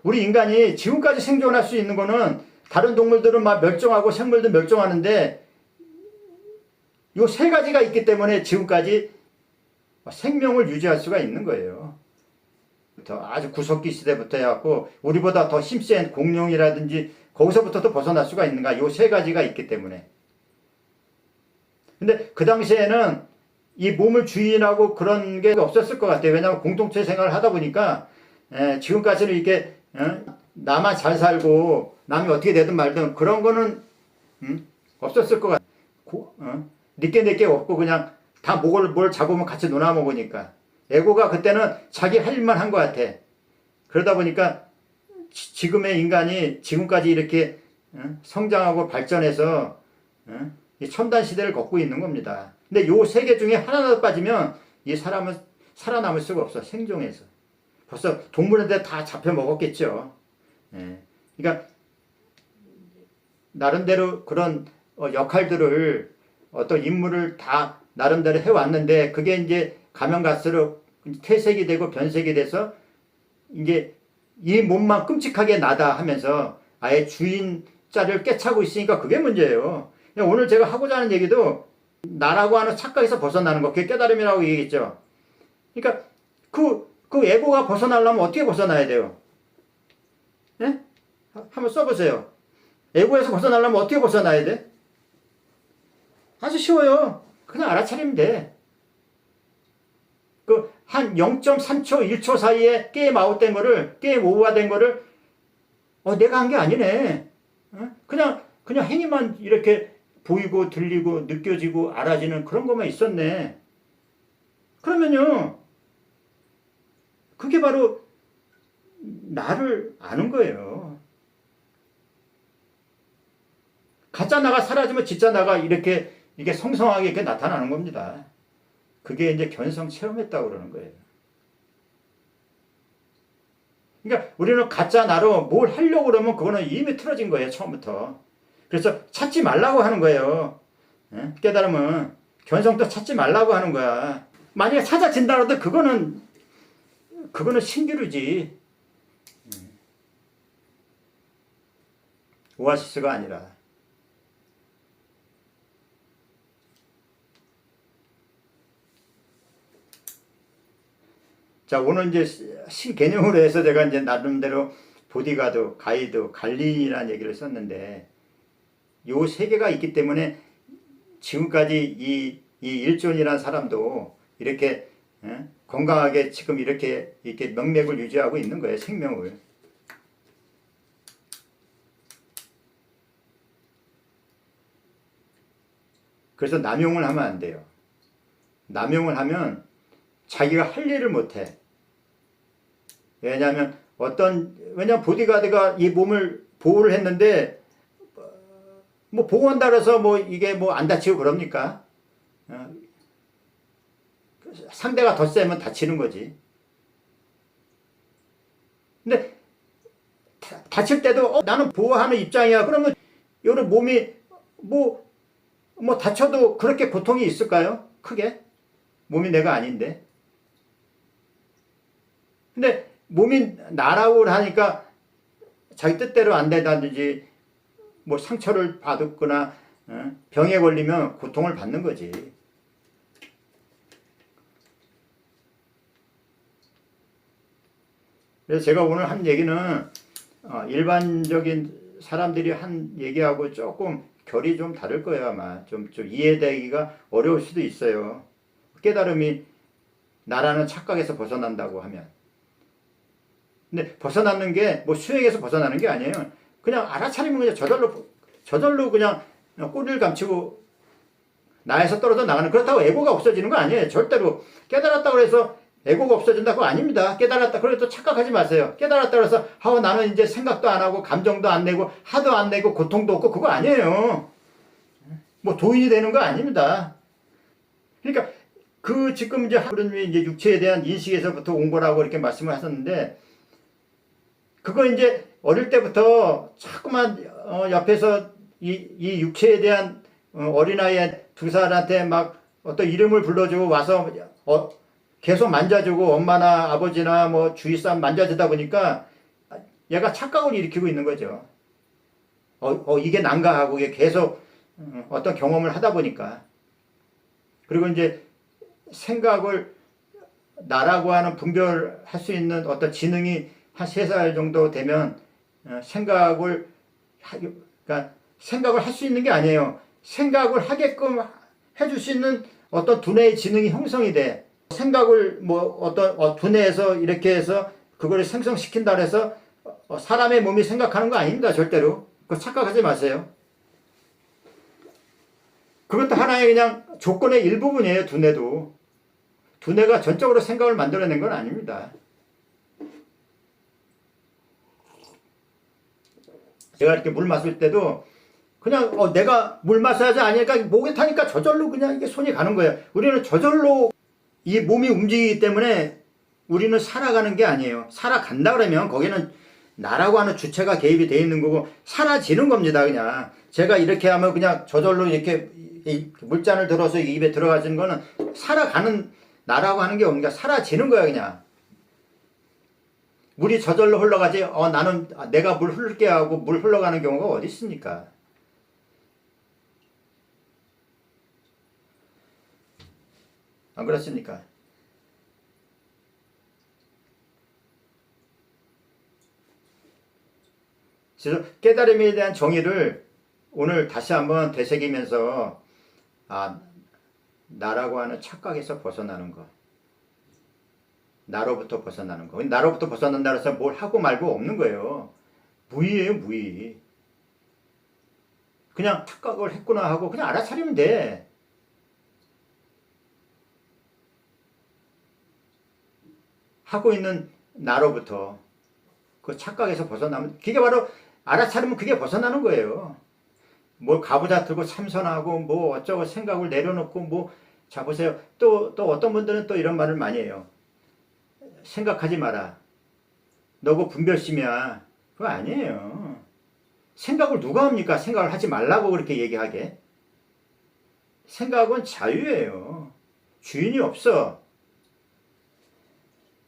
[SPEAKER 1] 우리 인간이 지금까지 생존할 수 있는 거는 다른 동물들은 막 멸종하고 생물도 멸종하는데 요 세 가지가 있기 때문에 지금까지 생명을 유지할 수가 있는 거예요. 아주 구석기 시대부터 해갖고 우리보다 더 힘센 공룡이라든지 거기서부터도 벗어날 수가 있는가? 요 세 가지가 있기 때문에. 근데 그 당시에는 이 몸을 주인하고 그런 게 없었을 것 같아요. 왜냐하면 공동체 생활을 하다 보니까 지금까지는 이렇게 나만 잘 살고 남이 어떻게 되든 말든 그런 거는 없었을 것 같아요. 내게 없고 그냥 다 뭘 잡으면 같이 놀아 먹으니까. 에고가 그때는 자기 할 일만 한 것 같아. 그러다 보니까 지금의 인간이 지금까지 이렇게 성장하고 발전해서 첨단 시대를 걷고 있는 겁니다. 근데 요 세 개 중에 하나라도 빠지면 이 사람은 살아남을 수가 없어. 생존해서. 벌써 동물한테 다 잡혀 먹었겠죠. 그러니까 나름대로 그런 역할들을 어떤 임무를 다 나름대로 해왔는데 그게 이제 가면 갈수록 퇴색이 되고 변색이 돼서 이제 이 몸만 끔찍하게 나다 하면서 아예 주인 자리를 꿰차고 있으니까 그게 문제예요. 오늘 제가 하고자 하는 얘기도 나라고 하는 착각에서 벗어나는 거, 그게 깨달음이라고 얘기했죠. 그러니까 그 에고가 벗어나려면 어떻게 벗어나야 돼요? 예? 한번 써보세요. 에고에서 벗어나려면 어떻게 벗어나야 돼? 아주 쉬워요. 그냥 알아차리면 돼. 그 한 0.3초, 1초 사이에 게임 아웃된 거를, 게임 오버된 거를 내가 한 게 아니네. 그냥 행위만 이렇게 보이고 들리고 느껴지고 알아지는 그런 것만 있었네. 그러면요, 그게 바로 나를 아는 거예요. 가짜 나가 사라지면 진짜 나가 이렇게 성성하게 이렇게 나타나는 겁니다. 그게 이제 견성 체험했다고 그러는 거예요. 그러니까 우리는 가짜 나로 뭘 하려고 그러면 그거는 이미 틀어진 거예요, 처음부터. 그래서 찾지 말라고 하는 거예요. 깨달음은 견성도 찾지 말라고 하는 거야. 만약에 찾아진다라도 그거는 신기루지. 오아시스가 아니라. 자, 오늘 이제 신개념으로 해서 제가 이제 나름대로 보디가드, 가이드, 관리라는 얘기를 썼는데, 요 세 개가 있기 때문에 지금까지 이 일존이라는 사람도 이렇게 건강하게 지금 이렇게 명맥을 유지하고 있는 거예요, 생명을. 그래서 남용을 하면 안 돼요. 남용을 하면 자기가 할 일을 못해. 왜냐하면 보디가드가 이 몸을 보호를 했는데 뭐 보호한다 그래서 뭐 이게 뭐 안 다치고 그럽니까? 상대가 더 세면 다치는 거지. 근데 다칠 때도 나는 보호하는 입장이야. 그러면 여러 몸이 뭐 다쳐도 그렇게 고통이 있을까요? 크게? 몸이 내가 아닌데. 근데 몸이 나라고 하니까 자기 뜻대로 안 된다든지 뭐 상처를 받았거나 병에 걸리면 고통을 받는 거지. 그래서 제가 오늘 한 얘기는 일반적인 사람들이 한 얘기하고 조금 결이 좀 다를 거예요. 아마 좀 이해되기가 어려울 수도 있어요. 깨달음이 나라는 착각에서 벗어난다고 하면. 근데 벗어나는 게 뭐 수행에서 벗어나는 게 아니에요. 그냥 알아차리면 그냥 저절로 그냥 꼬리를 감추고 나에서 떨어져 나가는, 그렇다고 에고가 없어지는 거 아니에요. 절대로. 깨달았다고 해서 에고가 없어진다고 아닙니다. 깨달았다 그래도 착각하지 마세요. 깨달았다고 해서 나는 이제 생각도 안 하고 감정도 안 내고 화도 안 내고 고통도 없고, 그거 아니에요. 뭐 도인이 되는 거 아닙니다. 그러니까 지금 이제 하루님이 이제 육체에 대한 인식에서부터 온 거라고 이렇게 말씀을 하셨는데, 그거 이제 어릴 때부터 자꾸만 옆에서 이 육체에 대한 어린아이 2살한테 막 어떤 이름을 불러주고 와서 계속 만져주고, 엄마나 아버지나 뭐 주위 사람 만져주다 보니까 얘가 착각을 일으키고 있는 거죠. 이게 난가 하고 이게 계속 어떤 경험을 하다 보니까. 그리고 이제 생각을 나라고 하는 분별할 수 있는 어떤 지능이 한 3살 정도 되면 생각을 할 수 있는 게 아니에요. 생각을 하게끔 해줄 수 있는 어떤 두뇌의 지능이 형성이 돼. 생각을 뭐 어떤 두뇌에서 이렇게 해서 그거를 생성시킨다 해서 사람의 몸이 생각하는 거 아닙니다. 절대로. 그거 착각하지 마세요. 그것도 하나의 그냥 조건의 일부분이에요. 두뇌도. 두뇌가 전적으로 생각을 만들어낸 건 아닙니다. 제가 이렇게 물 마실 때도 그냥 내가 물 마셔야지 아니니까 목에 타니까 저절로 그냥 이게 손이 가는 거예요. 우리는 저절로 이 몸이 움직이기 때문에 우리는 살아가는 게 아니에요. 살아간다 그러면 거기는 나라고 하는 주체가 개입이 되어 있는 거고 사라지는 겁니다. 그냥 제가 이렇게 하면 그냥 저절로 이렇게 물잔을 들어서 입에 들어가지는 거는 살아가는, 나라고 하는 게 없으니까 사라지는 거야. 그냥 물이 저절로 흘러가지 나는 내가 물 흐를게 하고 물 흘러가는 경우가 어디 있습니까? 안 그렇습니까? 그래서 깨달음에 대한 정의를 오늘 다시 한번 되새기면서 나라고 하는 착각에서 벗어나는 거, 나로부터 벗어나는 거. 나로부터 벗어난다 해서 뭘 하고 말고 없는 거예요. 무의예요, 무의. 그냥 착각을 했구나 하고 그냥 알아차리면 돼. 하고 있는 나로부터 그 착각에서 벗어나면, 그게 바로 알아차리면 그게 벗어나는 거예요. 뭘 가부잡들고 참선하고 뭐 어쩌고 생각을 내려놓고 뭐, 자 보세요. 또 어떤 분들은 또 이런 말을 많이 해요. 생각하지 마라. 너 그 분별심이야. 그거 아니에요. 생각을 누가 합니까? 생각을 하지 말라고 그렇게 얘기하게. 생각은 자유예요. 주인이 없어.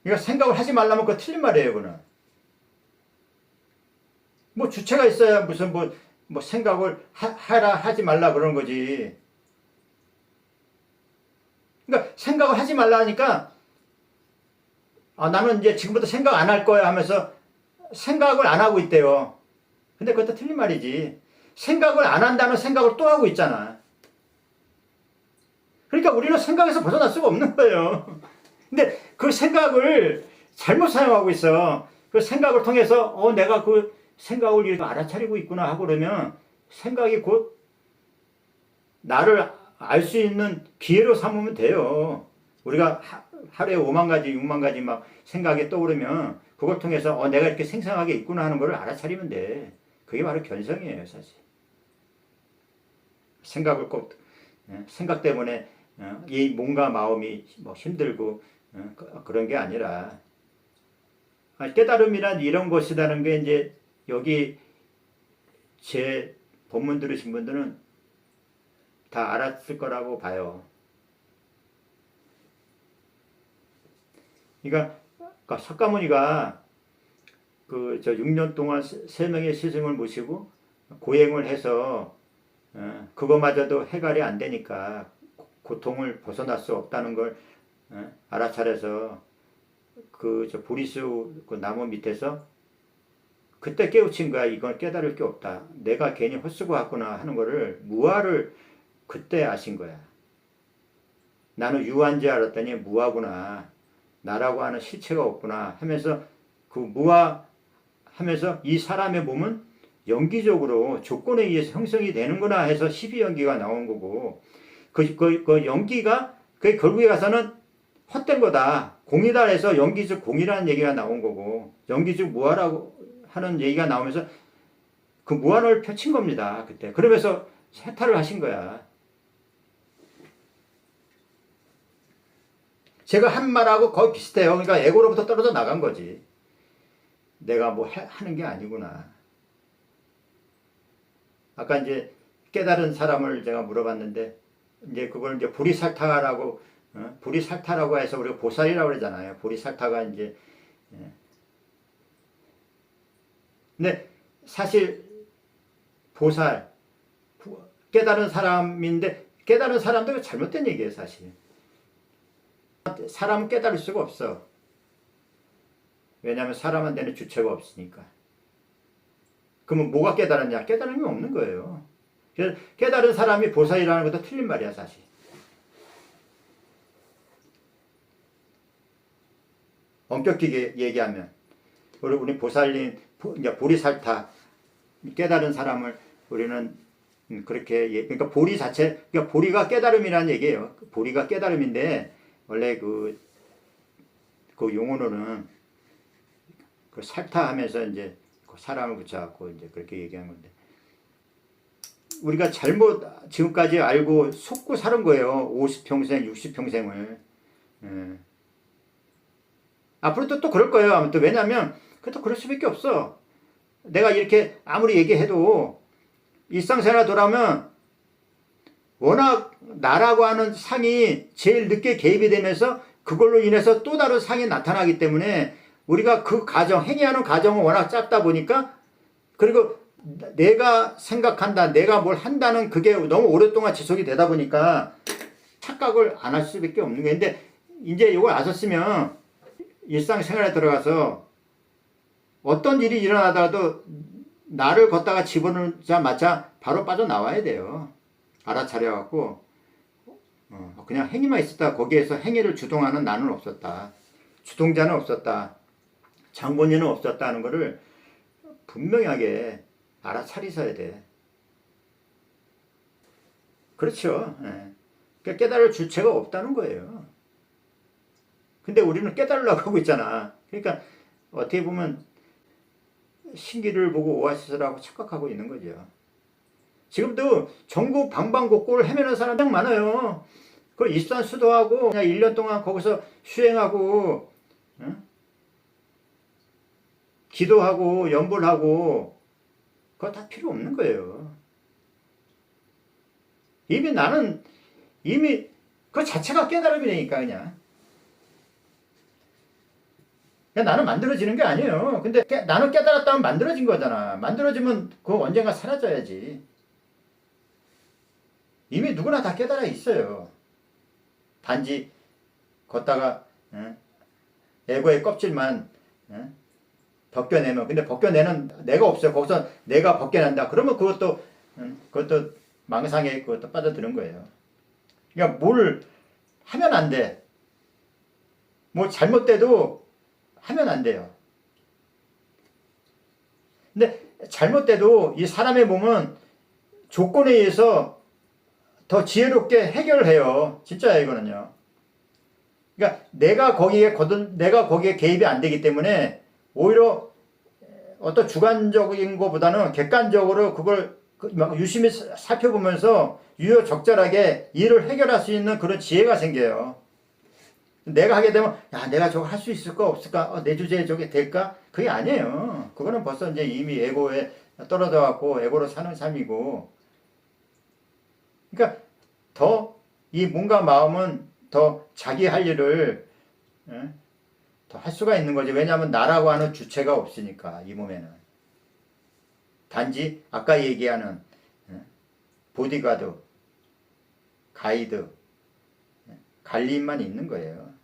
[SPEAKER 1] 그러니까 생각을 하지 말라면 그거 틀린 말이에요. 그거는. 뭐 주체가 있어야 무슨 뭐 생각을 하라 하지 말라 그런 거지. 그러니까 생각을 하지 말라니까 나는 이제 지금부터 생각 안 할 거야 하면서 생각을 안 하고 있대요. 근데 그것도 틀린 말이지. 생각을 안 한다면 생각을 또 하고 있잖아. 그러니까 우리는 생각에서 벗어날 수가 없는 거예요. 근데 그 생각을 잘못 사용하고 있어. 그 생각을 통해서 내가 그 생각을 이렇게 알아차리고 있구나 하고 그러면 생각이 곧 나를 알 수 있는 기회로 삼으면 돼요. 우리가 하루에 5만 가지, 6만 가지 막 생각이 떠오르면 그걸 통해서 내가 이렇게 생생하게 있구나 하는 걸 알아차리면 돼. 그게 바로 견성이에요, 사실. 생각을 꼭 생각 때문에 이 몸과 마음이 뭐 힘들고 그런 게 아니라 깨달음이란 이런 것이라는 게 이제 여기 제 본문 들으신 분들은 다 알았을 거라고 봐요. 그러니까 석가모니가 저 6년 동안 3명의 스승을 모시고 고행을 해서 그거마저도 해결이 안 되니까 고통을 벗어날 수 없다는 걸 알아차려서 저 보리수 그 나무 밑에서 그때 깨우친 거야. 이건 깨달을 게 없다. 내가 괜히 헛수고했구나 하는 거를 무아를 그때 아신 거야. 나는 유한지 알았더니 무아구나. 나라고 하는 실체가 없구나 하면서 그 무아 하면서 이 사람의 몸은 영기적으로 조건에 의해서 형성이 되는구나 해서 12연기가 나온 거고, 그 연기가 그 결국에 가서는 헛된 거다. 공이다 해서 연기즉 공이라는 얘기가 나온 거고 연기즉 무아라고 하는 얘기가 나오면서 그 무한을 펼친 겁니다. 그때. 그러면서 해탈을 하신 거야. 제가 한 말하고 거의 비슷해요. 그러니까 에고로부터 떨어져 나간 거지. 내가 뭐 하는 게 아니구나. 아까 이제 깨달은 사람을 제가 물어봤는데 이제 그걸 이제 보리살타라고 보리살타라고 해서 우리가 보살이라고 그러잖아요. 보리살타가 이제 근데 사실 보살 깨달은 사람인데 깨달은 사람도 잘못된 얘기예요. 사실 사람은 깨달을 수가 없어. 왜냐하면 사람한테는 주체가 없으니까. 그러면 뭐가 깨달았냐? 깨달음이 없는 거예요. 그래서 깨달은 사람이 보살이라는 것도 틀린 말이야. 사실 엄격하게 얘기하면 우리 보살님 보리살타 깨달은 사람을 우리는 그렇게 그러니까 보리 자체 그러니까 보리가 깨달음이라는 얘기예요. 보리가 깨달음인데 원래 그 용어로는 그 살타하면서 이제 사람을 붙여갖고 이제 그렇게 얘기한 건데 우리가 잘못 지금까지 알고 속고 사는 거예요. 50평생, 60평생을. 앞으로도 또 그럴 거예요. 아무튼 왜냐하면 그것도 그럴 수밖에 없어. 내가 이렇게 아무리 얘기해도 일상생활 돌아오면 워낙 나라고 하는 상이 제일 늦게 개입이 되면서 그걸로 인해서 또 다른 상이 나타나기 때문에 우리가 그 가정, 행위하는 가정은 워낙 짧다 보니까 그리고 내가 생각한다, 내가 뭘 한다는 그게 너무 오랫동안 지속이 되다 보니까 착각을 안 할 수밖에 없는 거예요. 근데 이제 이걸 아셨으면 일상생활에 들어가서 어떤 일이 일어나더라도 나를 걷다가 집어넣자마자 바로 빠져나와야 돼요. 알아차려갖고 그냥 행위만 있었다. 거기에서 행위를 주동하는 나는 없었다. 주동자는 없었다. 장본인은 없었다는 거를 분명하게 알아차리셔야 돼. 그렇죠. 그러니까 깨달을 주체가 없다는 거예요. 근데 우리는 깨달으려고 하고 있잖아. 그러니까 어떻게 보면 신기를 보고 오아시스라고 착각하고 있는 거죠. 지금도 전국 방방곡곡을 헤매는 사람이 많아요. 그 입산 수도하고 그냥 1년 동안 거기서 수행하고 기도하고 연불하고 그거 다 필요 없는 거예요. 이미 나는 이미 그 자체가 깨달음이니까 그냥 나는 만들어지는 게 아니에요. 근데 나는 깨달았다면 만들어진 거잖아. 만들어지면 그거 언젠가 사라져야지. 이미 누구나 다 깨달아 있어요. 단지 걷다가 에고의 껍질만 벗겨내면 근데 벗겨내는 내가 없어요. 거기서 내가 벗겨낸다. 그러면 그것도 망상에 그것도 빠져드는 거예요. 그러니까 뭘 하면 안 돼. 뭐 잘못돼도 하면 안 돼요. 근데 잘못돼도 이 사람의 몸은 조건에 의해서 더 지혜롭게 해결해요. 진짜예요, 이거는요. 그러니까 내가 거기에 개입이 안 되기 때문에 오히려 어떤 주관적인 것보다는 객관적으로 그걸 유심히 살펴보면서 유효적절하게 일을 해결할 수 있는 그런 지혜가 생겨요. 내가 하게 되면 야 내가 저거 할 수 있을까 없을까 내 주제에 저게 될까 그게 아니에요. 그거는 벌써 이제 이미 에고에 떨어져 갖고 에고로 사는 삶이고 그러니까 더 이 몸과 마음은 더 자기 할 일을 더 할 수가 있는 거지. 왜냐하면 나라고 하는 주체가 없으니까 이 몸에는 단지 아까 얘기하는 보디가드 가이드 관리인만 있는 거예요.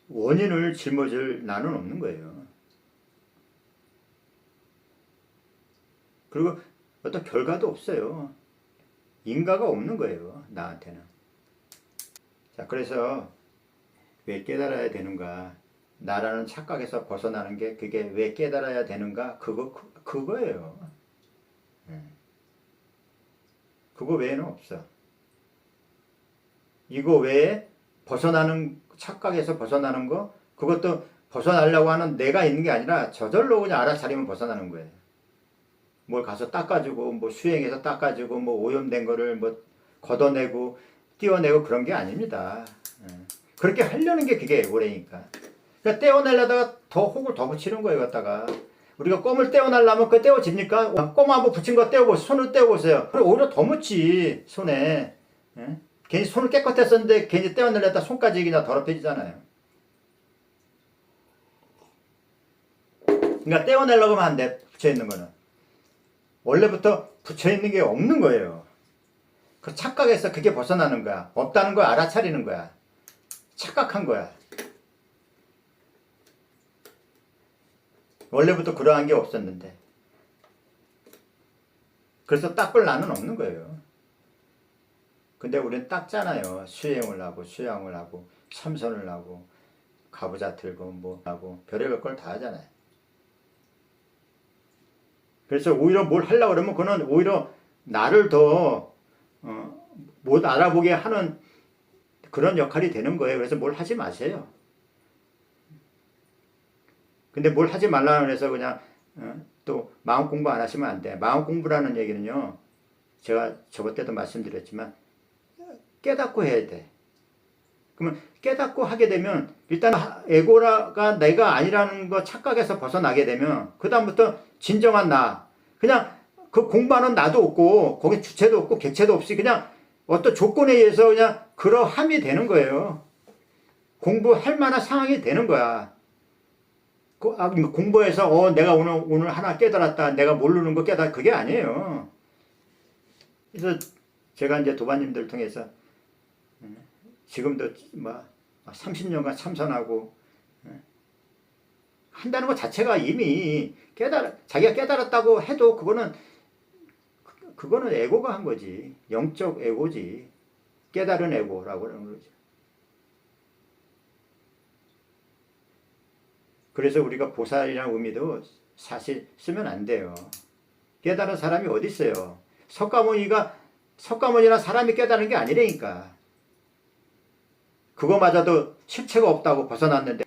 [SPEAKER 1] 원인을 짊어질 나는 없는 거예요. 그리고 어떤 결과도 없어요. 인과가 없는 거예요. 나한테는. 자, 그래서 왜 깨달아야 되는가? 나라는 착각에서 벗어나는 게 그게 왜 깨달아야 되는가? 그거예요. 그거 외에는 없어. 이거 외에 벗어나는, 착각에서 벗어나는 거, 그것도 벗어나려고 하는 내가 있는 게 아니라 저절로 그냥 알아차리면 벗어나는 거예요. 뭘 가서 닦아주고, 뭐 수행해서 닦아주고, 뭐 오염된 거를 뭐 걷어내고, 띄워내고 그런 게 아닙니다. 그렇게 하려는 게 그게 애고래니까. 그러니까 떼어내려다가 더 혹을 더 붙이는 거예요, 갖다가. 우리가 껌을 떼어내려면 그 떼어집니까? 껌 한번 붙인 거 떼어보세요. 손을 떼어보세요. 그럼 오히려 더 묻지, 손에. 예? 괜히 손을 깨끗했었는데 괜히 떼어내려다 손까지 그냥 더럽혀지잖아요. 그러니까 떼어내려고 하면 안 돼, 붙여있는 거는. 원래부터 붙여있는 게 없는 거예요. 그 착각에서 그게 벗어나는 거야. 없다는 걸 알아차리는 거야. 착각한 거야. 원래부터 그러한 게 없었는데. 그래서 닦을 나는 없는 거예요. 근데 우리는 닦잖아요. 수행을 하고 수양을 하고 참선을 하고 가부좌 들고 뭐 하고 별의별 걸 다 하잖아요. 그래서 오히려 뭘 하려고 그러면 그거는 오히려 나를 더 못 알아보게 하는 그런 역할이 되는 거예요. 그래서 뭘 하지 마세요. 근데 뭘 하지 말라고 해서 그냥 또 마음 공부 안 하시면 안 돼. 마음 공부라는 얘기는요. 제가 저번 때도 말씀드렸지만 깨닫고 해야 돼. 그러면 깨닫고 하게 되면 일단 에고가 내가 아니라는 거 착각에서 벗어나게 되면 그 다음부터 진정한 나. 그냥 그 공부하는 나도 없고 거기 주체도 없고 객체도 없이 그냥 어떤 조건에 의해서 그냥 그러함이 되는 거예요. 공부할 만한 상황이 되는 거야. 공부해서 내가 오늘 하나 깨달았다. 내가 모르는 거 깨달았다. 그게 아니에요. 그래서 제가 이제 도반님들 통해서 지금도 뭐 30년간 참선하고 한다는 것 자체가 이미 자기가 깨달았다고 해도 그거는 에고가 한 거지. 영적 에고지. 깨달은 에고라고 하는 거죠. 그래서 우리가 보살이라는 의미도 사실 쓰면 안 돼요. 깨달은 사람이 어디 있어요. 석가모니나 사람이 깨달은 게 아니라니까. 그거마저도 실체가 없다고 벗어났는데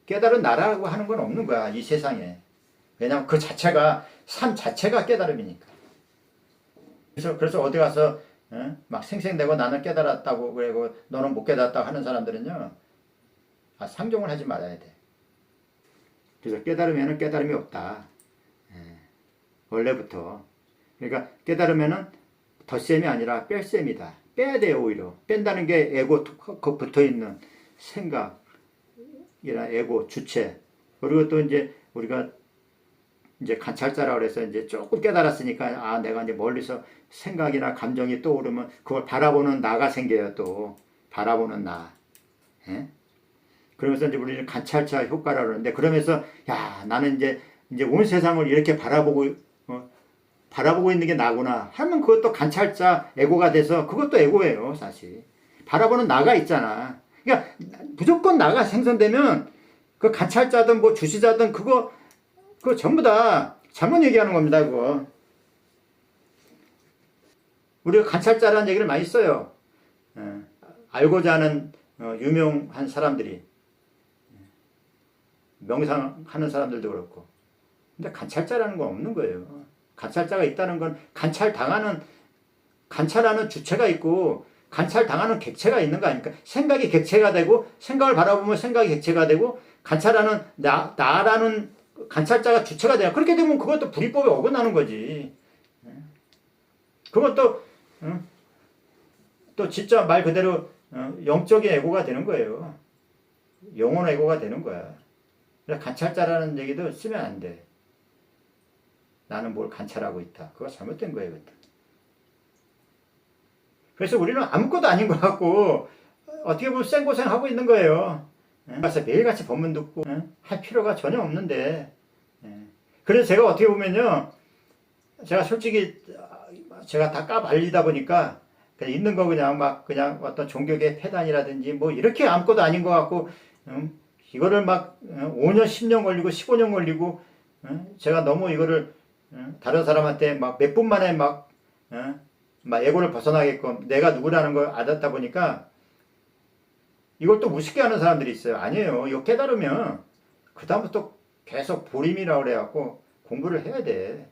[SPEAKER 1] 깨달은 나라고 하는 건 없는 거야. 이 세상에. 왜냐하면 그 자체가 삶 자체가 깨달음이니까. 그래서 어디 가서 막 생생대고 나는 깨달았다고 그러고 너는 못 깨달았다고 하는 사람들은요. 상종을 하지 말아야 돼. 그래서 깨달으면은 깨달음이 없다. 원래부터. 그러니까 깨달으면은 덧셈이 아니라 뺄셈이다. 빼야 돼요, 오히려. 뺀다는 게 에고 붙어 있는 생각이나 에고 주체. 그리고 또 이제 우리가 이제 관찰자라고 그래서 이제 조금 깨달았으니까 내가 이제 멀리서 생각이나 감정이 떠오르면 그걸 바라보는 나가 생겨요, 또. 바라보는 나. 예? 그러면서 이제 우리는 관찰자 효과라고 그러는데 그러면서 나는 이제 온 세상을 이렇게 바라보고 있는 게 나구나 하면 그것도 관찰자 에고가 돼서 그것도 에고예요, 사실. 바라보는 나가 있잖아. 그러니까 무조건 나가 생성되면 그 관찰자든 뭐 주시자든 그거 전부 다 잘못 얘기하는 겁니다, 그거. 우리가 관찰자라는 얘기를 많이 써요. 알고자 하는 유명한 사람들이. 명상하는 사람들도 그렇고. 근데 관찰자라는 건 없는 거예요. 관찰자가 있다는 건 관찰하는 주체가 있고 관찰당하는 객체가 있는 거 아닙니까? 생각이 객체가 되고 생각을 바라보면 생각이 객체가 되고 관찰하는 나라는 관찰자가 주체가 돼요. 그렇게 되면 그것도 불이법에 어긋나는 거지. 그것도 또 진짜 말 그대로 영적인 에고가 되는 거예요. 영혼 에고가 되는 거야. 관찰자라는 얘기도 쓰면 안 돼. 나는 뭘 관찰하고 있다. 그거 잘못된 거예요. 그것도. 그래서 우리는 아무것도 아닌 것 같고 어떻게 보면 생고생하고 있는 거예요. 그래서 매일같이 법문 듣고 할 필요가 전혀 없는데. 그래서 제가 어떻게 보면요. 제가 솔직히 제가 다 까발리다 보니까 그냥 있는 거 그냥 어떤 종교계 폐단이라든지 뭐 이렇게 아무것도 아닌 것 같고 이거를 막 5년 10년 걸리고 15년 걸리고 제가 너무 이거를 다른 사람한테 막 몇 분 만에 막 막 에고를 벗어나게끔 내가 누구라는 걸 알았다 보니까 이걸 또 우습게 하는 사람들이 있어요. 아니에요. 이거 깨달으면 그 다음부터 계속 보림이라고 그래갖고 공부를 해야 돼.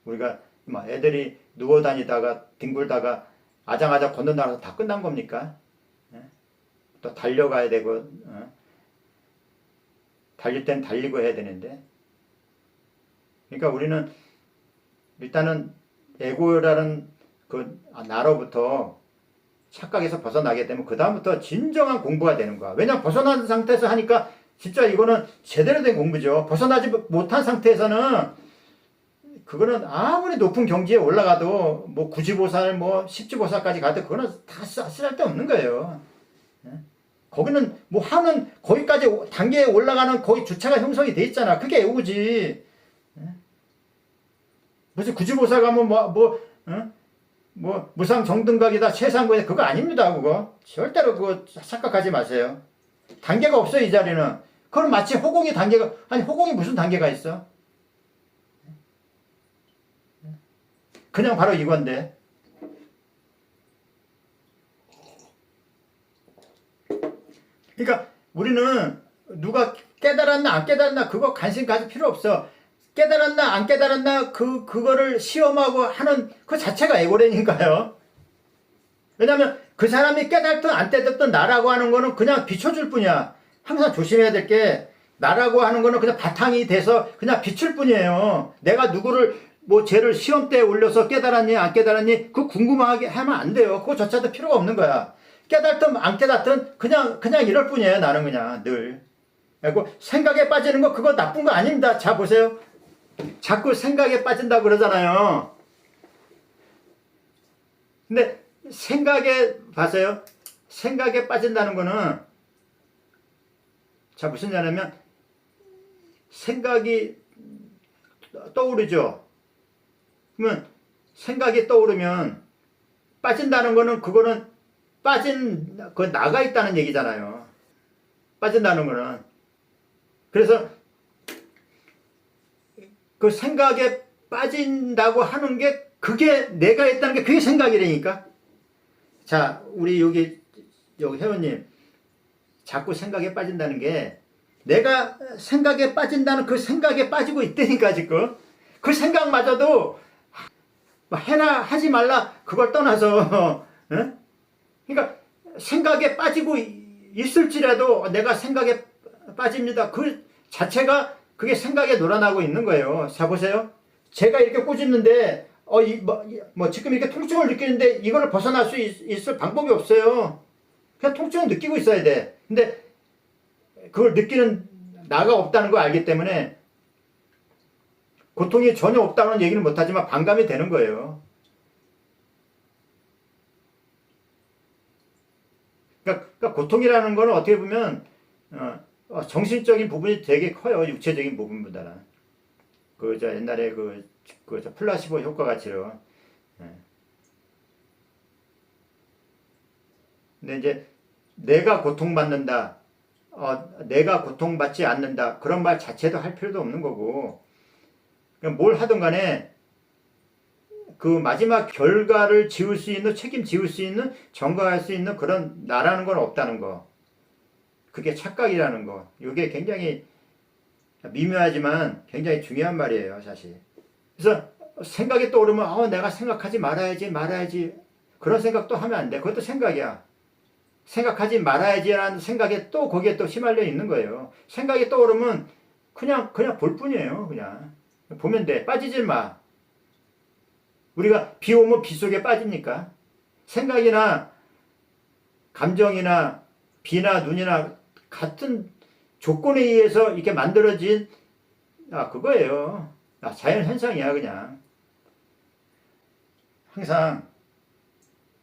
[SPEAKER 1] 우리가 막 애들이 누워 다니다가 뒹굴다가 아장아장 건너나가서 다 끝난 겁니까? 또 달려가야 되고 달릴 땐 달리고 해야 되는데, 그러니까 우리는 일단은 에고라는 그 나로부터 착각에서 벗어나게 되면 그 다음부터 진정한 공부가 되는 거야. 왜냐면 벗어난 상태에서 하니까 진짜 이거는 제대로 된 공부죠. 벗어나지 못한 상태에서는 그거는 아무리 높은 경지에 올라가도 뭐 구지보살 뭐 십지보살까지 가도 그거는 다 쓸데없는 거예요. 거기는 뭐 하는 거기까지 단계에 올라가는 거기 주체가 형성이 돼 있잖아. 그게 에고지. 무슨 구지보살 가면 뭐 무상정등각이다 최상고이다 그거 아닙니다. 그거 절대로 그거 착각하지 마세요. 단계가 없어요. 이 자리는. 그건 마치 호공이 단계가, 아니 호공이 무슨 단계가 있어? 그냥 바로 이건데. 그러니까 우리는 누가 깨달았나 안 깨달았나 그거 관심 가질 필요 없어. 깨달았나 안 깨달았나 그거를 시험하고 하는 그 자체가 에고라니까요. 왜냐하면 그 사람이 깨달든 안 깨달든 나라고 하는 거는 그냥 비춰줄 뿐이야. 항상 조심해야 될 게 나라고 하는 거는 그냥 바탕이 돼서 그냥 비출 뿐이에요. 내가 누구를 뭐 쟤를 시험대에 올려서 깨달았니 안 깨달았니 그거 궁금하게 하면 안 돼요. 그거조차도 필요가 없는 거야. 깨달든 안 깨달든 그냥 이럴 뿐이에요. 나는 그냥 늘. 그리고 생각에 빠지는 거 그거 나쁜 거 아닙니다. 자 보세요. 자꾸 생각에 빠진다고 그러잖아요. 근데 생각에 봐서요. 생각에 빠진다는 거는 자 무슨 얘기냐면 생각이 떠오르죠. 그러면 생각이 떠오르면 빠진다는 거는 그거는 나가 있다는 얘기잖아요. 빠진다는 거는. 그래서 그 생각에 빠진다고 하는 게 그게 내가 했다는 게 그게 생각이라니까. 자 우리 여기 회원님 자꾸 생각에 빠진다는 게 내가 생각에 빠진다는 그 생각에 빠지고 있다니까 지금. 그 생각마저도 해나 하지 말라 그걸 떠나서 그러니까 생각에 빠지고 있을지라도 내가 생각에 빠집니다. 그 자체가 그게 생각에 놀아나고 있는 거예요. 자 보세요. 제가 이렇게 꼬집는데 지금 이렇게 통증을 느끼는데 이거를 벗어날 수 있을 방법이 없어요. 그냥 통증을 느끼고 있어야 돼. 근데 그걸 느끼는 나가 없다는 걸 알기 때문에 고통이 전혀 없다는 얘기는 못하지만 반감이 되는 거예요. 그러니까 고통이라는 거는 어떻게 보면 정신적인 부분이 되게 커요. 육체적인 부분보다는. 옛날에 플라시보 효과 같이요. 근데 이제 내가 고통받는다, 내가 고통받지 않는다 그런 말 자체도 할 필요도 없는 거고, 그냥 뭘 하든 간에 그 마지막 결과를 지울 수 있는, 책임 지울 수 있는, 전가할 수 있는 그런 나라는 건 없다는 거. 그게 착각이라는 거. 이게 굉장히 미묘하지만 굉장히 중요한 말이에요, 사실. 그래서 생각이 떠오르면 내가 생각하지 말아야지 그런 생각도 하면 안 돼. 그것도 생각이야. 생각하지 말아야지라는 생각에 또 거기에 또 휘말려 있는 거예요. 생각이 떠오르면 그냥 볼 뿐이에요. 그냥 보면 돼. 빠지지 마. 우리가 비 오면 비 속에 빠집니까? 생각이나 감정이나 비나 눈이나 같은 조건에 의해서 이렇게 만들어진 그거예요. 자연 현상이야 그냥. 항상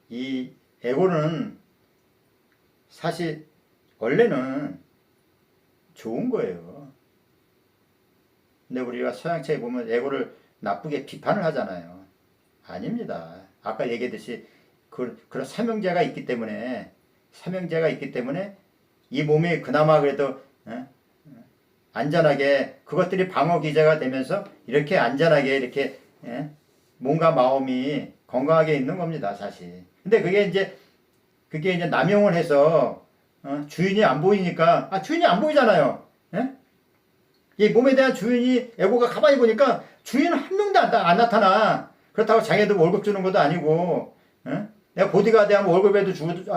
[SPEAKER 1] 이 에고는 사실 원래는 좋은 거예요. 근데 우리가 서양책에 보면 에고를 나쁘게 비판을 하잖아요. 아닙니다. 아까 얘기했듯이 그런 사명제가 있기 때문에 이 몸이 그나마 그래도 안전하게 그것들이 방어 기제가 되면서 이렇게 안전하게 이렇게 몸과 마음이 건강하게 있는 겁니다, 사실. 근데 그게 이제 남용을 해서 주인이 안 보이니까 주인이 안 보이잖아요. 예? 이 몸에 대한 주인이 에고가 가만히 보니까 주인은 한 명도 안 나타나. 그렇다고 자기도 월급 주는 것도 아니고, 예? 내가 보디가드 하면 월급에도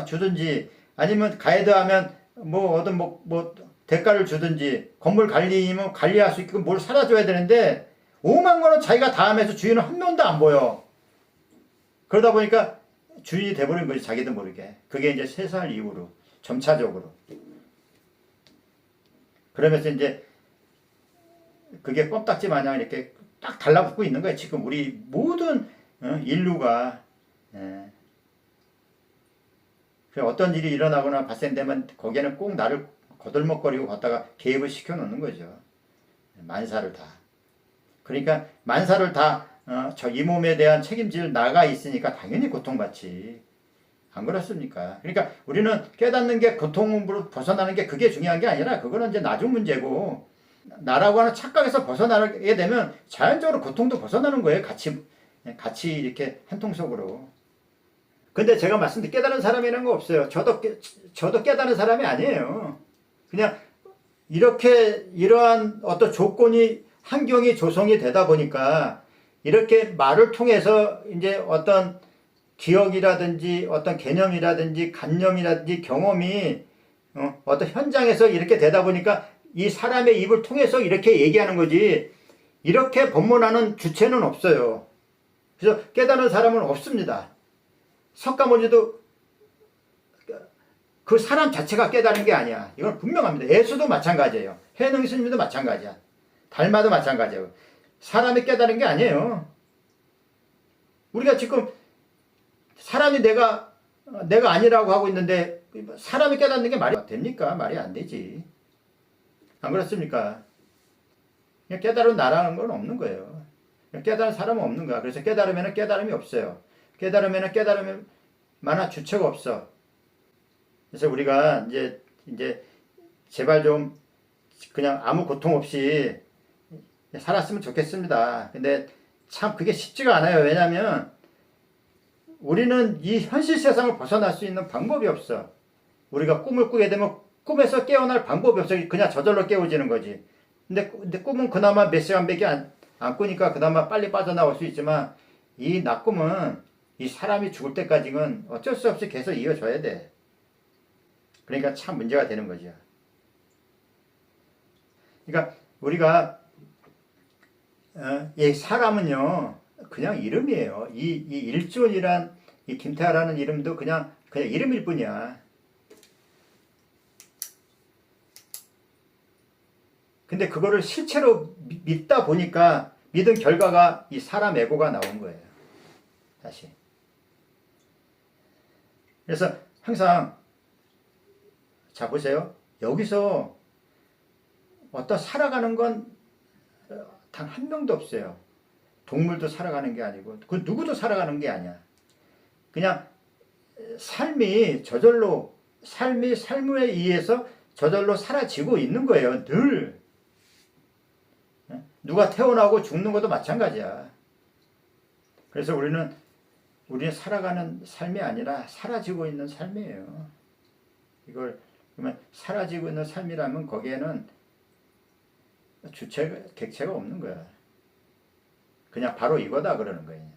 [SPEAKER 1] 주든지 아니면 가이드 하면 뭐 어떤 뭐 대가를 주든지 건물 관리면 관리할 수 있게끔 뭘 사다줘야 되는데 5만 원은 자기가 다 하면서 주인은 한 명도 안 보여. 그러다 보니까 주인이 돼버린 거지, 자기도 모르게. 그게 이제 3살 이후로 점차적으로. 그러면서 이제 그게 껌딱지 마냥 이렇게 딱 달라붙고 있는 거예요. 지금 우리 모든 인류가. 예. 어떤 일이 일어나거나 발생되면 거기에는 꼭 나를 거들먹거리고 갖다가 개입을 시켜놓는 거죠. 만사를 다. 그러니까 만사를 다 이 몸에 대한 책임질 나가 있으니까 당연히 고통받지. 안 그렇습니까? 그러니까 우리는 깨닫는 게 고통으로 벗어나는 게 그게 중요한 게 아니라 그거는 이제 나중 문제고 나라고 하는 착각에서 벗어나게 되면 자연적으로 고통도 벗어나는 거예요. 같이 이렇게 한 통 속으로. 근데 제가 말씀드린 깨달은 사람이라는 거 없어요. 저도 깨달은 사람이 아니에요. 그냥 이러한 어떤 조건이 환경이 조성이 되다 보니까 이렇게 말을 통해서 이제 어떤 기억이라든지 어떤 개념이라든지 관념이라든지 경험이 어떤 현장에서 이렇게 되다 보니까 이 사람의 입을 통해서 이렇게 얘기하는 거지 이렇게 법문하는 주체는 없어요. 그래서 깨달은 사람은 없습니다. 석가모니도 그 사람 자체가 깨달은 게 아니야. 이건 분명합니다. 예수도 마찬가지예요. 해능 스님도 마찬가지야. 달마도 마찬가지예요. 사람이 깨달은 게 아니에요. 우리가 지금 사람이 내가 아니라고 하고 있는데 사람이 깨닫는 게 말이 됩니까? 말이 안 되지. 안 그렇습니까? 그냥 깨달은 나라는 건 없는 거예요. 깨달은 사람은 없는 거야. 그래서 깨달으면 깨달음이 없어요. 깨달으면 깨달음이 만한 주체가 없어. 그래서 우리가 이제 제발 좀 그냥 아무 고통 없이 살았으면 좋겠습니다. 근데 참 그게 쉽지가 않아요. 왜냐하면 우리는 이 현실 세상을 벗어날 수 있는 방법이 없어. 우리가 꿈을 꾸게 되면 꿈에서 깨어날 방법이 없어. 그냥 저절로 깨어지는 거지. 근데 꿈은 그나마 몇 시간밖에 안 꾸니까 그나마 빨리 빠져나올 수 있지만 이 낙꿈은 이 사람이 죽을 때까지는 어쩔 수 없이 계속 이어져야 돼. 그러니까 참 문제가 되는 거죠. 그러니까 우리가 이 사람은요 그냥 이름이에요. 이 일존이란 이 김태하라는 이름도 그냥 이름일 뿐이야. 근데 그거를 실체로 믿다 보니까 믿은 결과가 이 사람 에고가 나온 거예요. 다시. 그래서 항상 자 보세요. 여기서 어떤 살아가는 건 단 한 명도 없어요. 동물도 살아가는 게 아니고 그 누구도 살아가는 게 아니야. 그냥 삶이 삶에 의해서 저절로 사라지고 있는 거예요. 늘. 누가 태어나고 죽는 것도 마찬가지야. 그래서 우리는 살아가는 삶이 아니라 사라지고 있는 삶이에요. 이걸 그러면 사라지고 있는 삶이라면 거기에는 객체가 없는 거야. 그냥 바로 이거다 그러는 거예요.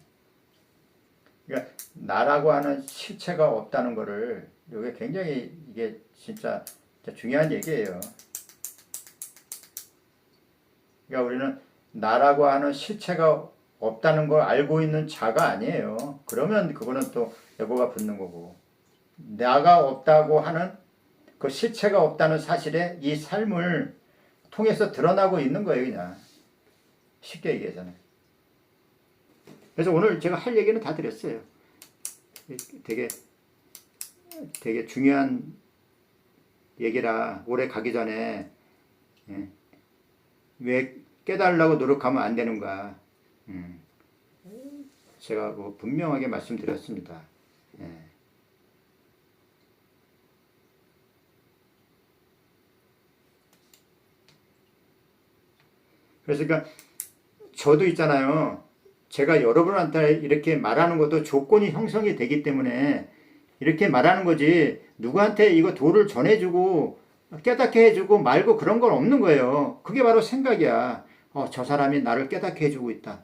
[SPEAKER 1] 그러니까 나라고 하는 실체가 없다는 거를 이게 굉장히 이게 진짜 중요한 얘기예요. 그러니까 우리는 나라고 하는 실체가 없다는 걸 알고 있는 자가 아니에요. 그러면 그거는 또 에고가 붙는 거고 나가 없다고 하는 그 실체가 없다는 사실에 이 삶을 통해서 드러나고 있는 거예요. 그냥 쉽게 얘기해서는. 그래서 오늘 제가 할 얘기는 다 드렸어요. 되게 중요한 얘기라 올해 가기 전에 왜 깨달으려고 노력하면 안 되는가 제가 뭐 분명하게 말씀드렸습니다. 그래서 그러니까 저도 있잖아요. 제가 여러분한테 이렇게 말하는 것도 조건이 형성이 되기 때문에 이렇게 말하는 거지, 누구한테 이거 도를 전해주고 깨닫게 해주고 말고 그런 건 없는 거예요. 그게 바로 생각이야. 저 사람이 나를 깨닫게 해주고 있다.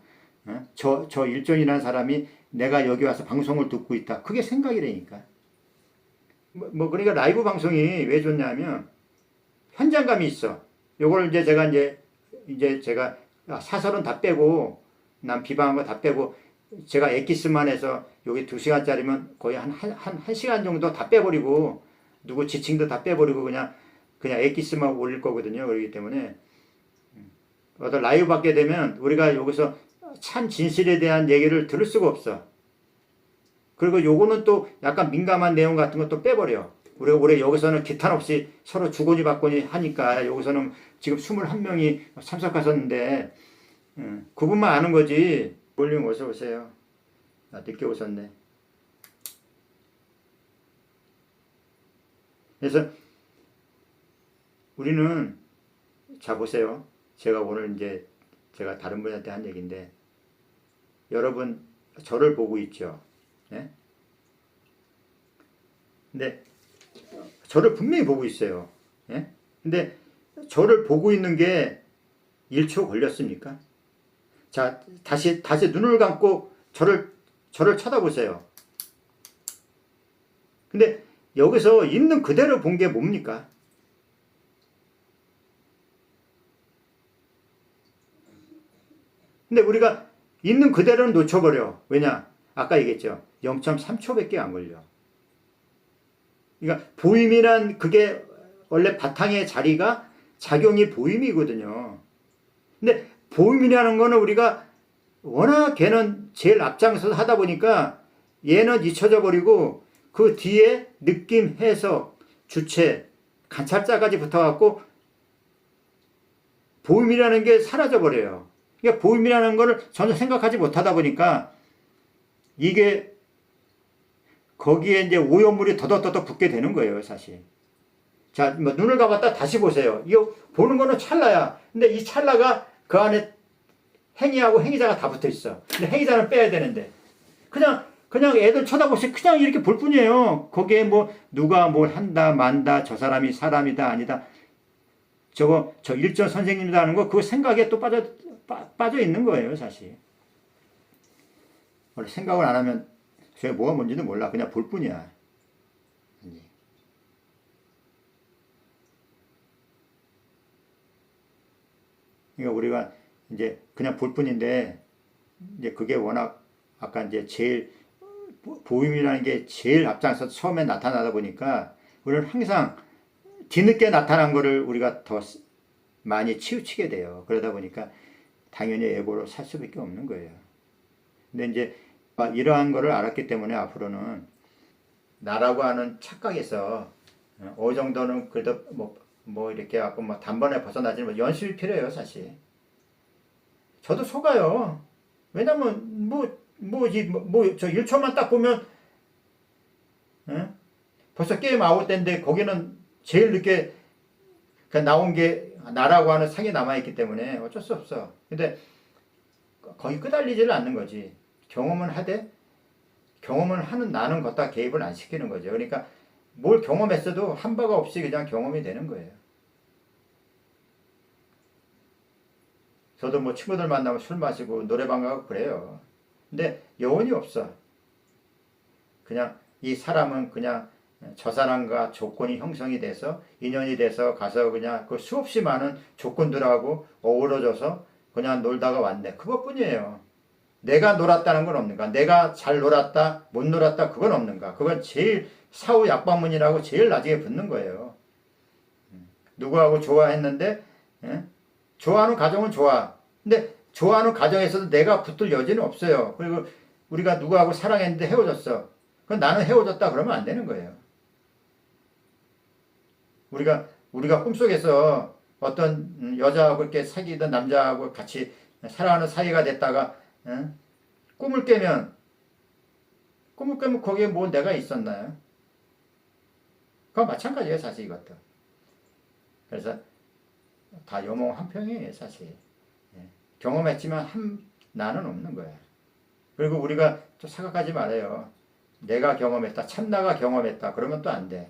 [SPEAKER 1] 저 일전이라는 사람이 내가 여기 와서 방송을 듣고 있다. 그게 생각이라니까. 그러니까 라이브 방송이 왜 좋냐면 현장감이 있어. 요걸 이제 제가 사설은 다 빼고, 난 비방한 거 다 빼고, 제가 엑기스만 해서 여기 2시간짜리면 거의 한 1시간 정도 다 빼버리고, 누구 지칭도 다 빼버리고, 그냥 엑기스만 올릴 거거든요. 그렇기 때문에, 어떤 라이브 받게 되면 우리가 여기서 참 진실에 대한 얘기를 들을 수가 없어. 그리고 요거는 또 약간 민감한 내용 같은 것도 빼버려. 우리 여기서는 기탄 없이 서로 주거니 받거니 하니까, 여기서는 지금 21명이 참석하셨는데, 그분만 아는 거지. 볼륨 어서 오세요. 늦게 오셨네. 그래서 우리는, 자 보세요. 제가 오늘 제가 다른 분한테 한 얘기인데, 여러분 저를 보고 있죠. 네? 근데 저를 분명히 보고 있어요. 예? 근데 저를 보고 있는 게 1초 걸렸습니까? 자, 다시 눈을 감고 저를 쳐다보세요. 근데 여기서 있는 그대로 본 게 뭡니까? 근데 우리가 있는 그대로는 놓쳐버려. 왜냐? 아까 얘기했죠. 0.3초밖에 안 걸려. 그러니까 보임이란 그게 원래 바탕의 자리가 작용이 보임이거든요. 근데 보임이라는 거는 우리가 워낙 걔는 제일 앞장서서 하다 보니까 얘는 잊혀져 버리고, 그 뒤에 느낌, 해석, 주체, 관찰자까지 붙어갖고 보임이라는 게 사라져 버려요. 그러니까 보임이라는 거를 전혀 생각하지 못하다 보니까 이게 거기에 이제 오염물이 더덕더덕 붙게 되는 거예요, 사실. 자, 눈을 감았다 다시 보세요. 이거 보는 거는 찰나야. 근데 이 찰나가 그 안에 행위하고 행위자가 다 붙어 있어. 근데 행위자는 빼야 되는데. 그냥 애들 쳐다보시 그냥 이렇게 볼 뿐이에요. 거기에 누가 뭘 한다, 만다, 저 사람이 사람이다, 아니다. 저 일전 선생님이다 하는 거, 그거 생각에 또 빠져 있는 거예요, 사실. 원래 생각을 안 하면 저게 뭐가 뭔지도 몰라. 그냥 볼 뿐이야. 그러니까 우리가 이제 그냥 볼 뿐인데, 이제 그게 워낙 아까 이제 제일 보임이라는 게 제일 앞장서 처음에 나타나다 보니까 우리는 항상 뒤늦게 나타난 거를 우리가 더 많이 치우치게 돼요. 그러다 보니까 당연히 에고로 살 수밖에 없는 거예요. 근데 이제 이러한 거를 알았기 때문에 앞으로는 나라고 하는 착각에서 어느 정도는 그래도 이렇게 갖고 단번에 벗어나지는 연습이 필요해요, 사실. 저도 속아요. 왜냐면 저 1초만 딱 보면 벌써 게임 아웃 때인데, 거기는 제일 늦게 나온 게 나라고 하는 상이 남아있기 때문에 어쩔 수 없어. 근데 거기 끄달리지를 않는 거지. 경험을 하되, 경험을 하는 나는 걷다 개입을 안 시키는 거죠. 그러니까 뭘 경험했어도 한 바가 없이 그냥 경험이 되는 거예요. 저도 친구들 만나면 술 마시고 노래방 가고 그래요. 근데 여운이 없어. 그냥 이 사람은 그냥 저 사람과 조건이 형성이 돼서 인연이 돼서 가서 그냥 그 수없이 많은 조건들하고 어우러져서 그냥 놀다가 왔네. 그것뿐이에요. 내가 놀았다는 건 없는가? 내가 잘 놀았다, 못 놀았다, 그건 없는가? 그건 제일 사후 약방문이라고 제일 나중에 붙는 거예요. 누구하고 좋아했는데, 좋아하는 가정은 좋아. 근데 좋아하는 가정에서도 내가 붙을 여지는 없어요. 그리고 우리가 누구하고 사랑했는데 헤어졌어. 그건 나는 헤어졌다 그러면 안 되는 거예요. 우리가 꿈속에서 어떤 여자하고 이렇게 사귀던 남자하고 같이 사랑하는 사이가 됐다가 꿈을 깨면 거기에 내가 있었나요? 그건 마찬가지예요, 사실 이것도. 그래서 다 여몽 한평이에요, 사실. 경험했지만 나는 없는 거야. 그리고 우리가 또 생각하지 말아요. 내가 경험했다, 참나가 경험했다. 그러면 또 안 돼.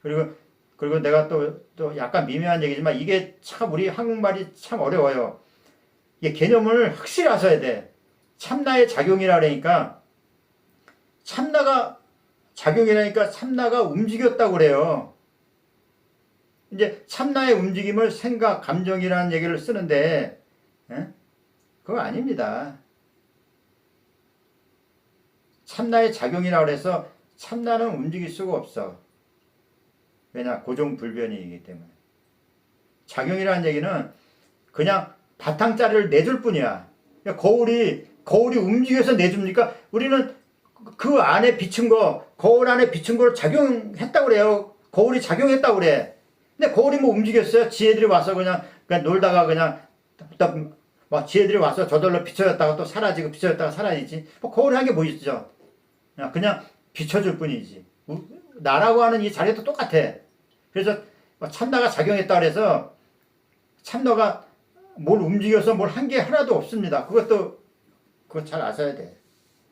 [SPEAKER 1] 그리고 내가 또 약간 미묘한 얘기지만 이게 참 우리 한국말이 참 어려워요. 이게 개념을 확실히 아셔야 돼. 참나의 작용이라 그러니까 참나가 작용이라니까 참나가 움직였다고 그래요. 이제 참나의 움직임을 생각, 감정이라는 얘기를 쓰는데 그거 아닙니다. 참나의 작용이라고 해서 참나는 움직일 수가 없어. 왜냐? 고정불변이기 때문에. 작용이라는 얘기는 그냥 바탕자리를 내줄 뿐이야. 거울이 움직여서 내줍니까? 우리는 그 안에 비친 거, 거울 안에 비친 걸 작용했다고 그래요. 거울이 작용했다고 그래. 근데 거울이 뭐 움직였어요? 지혜들이 와서 그냥 놀다가 그냥 막 지혜들이 와서 저절로 비춰졌다가 또 사라지고 비춰졌다가 사라지지. 뭐 거울이 한 게 뭐 있죠? 그냥 비춰줄 뿐이지. 나라고 하는 이 자리도 똑같아. 그래서 참나가 작용했다 그래서 참나가 뭘 움직여서 뭘 한 게 하나도 없습니다. 그거 잘 아셔야 돼.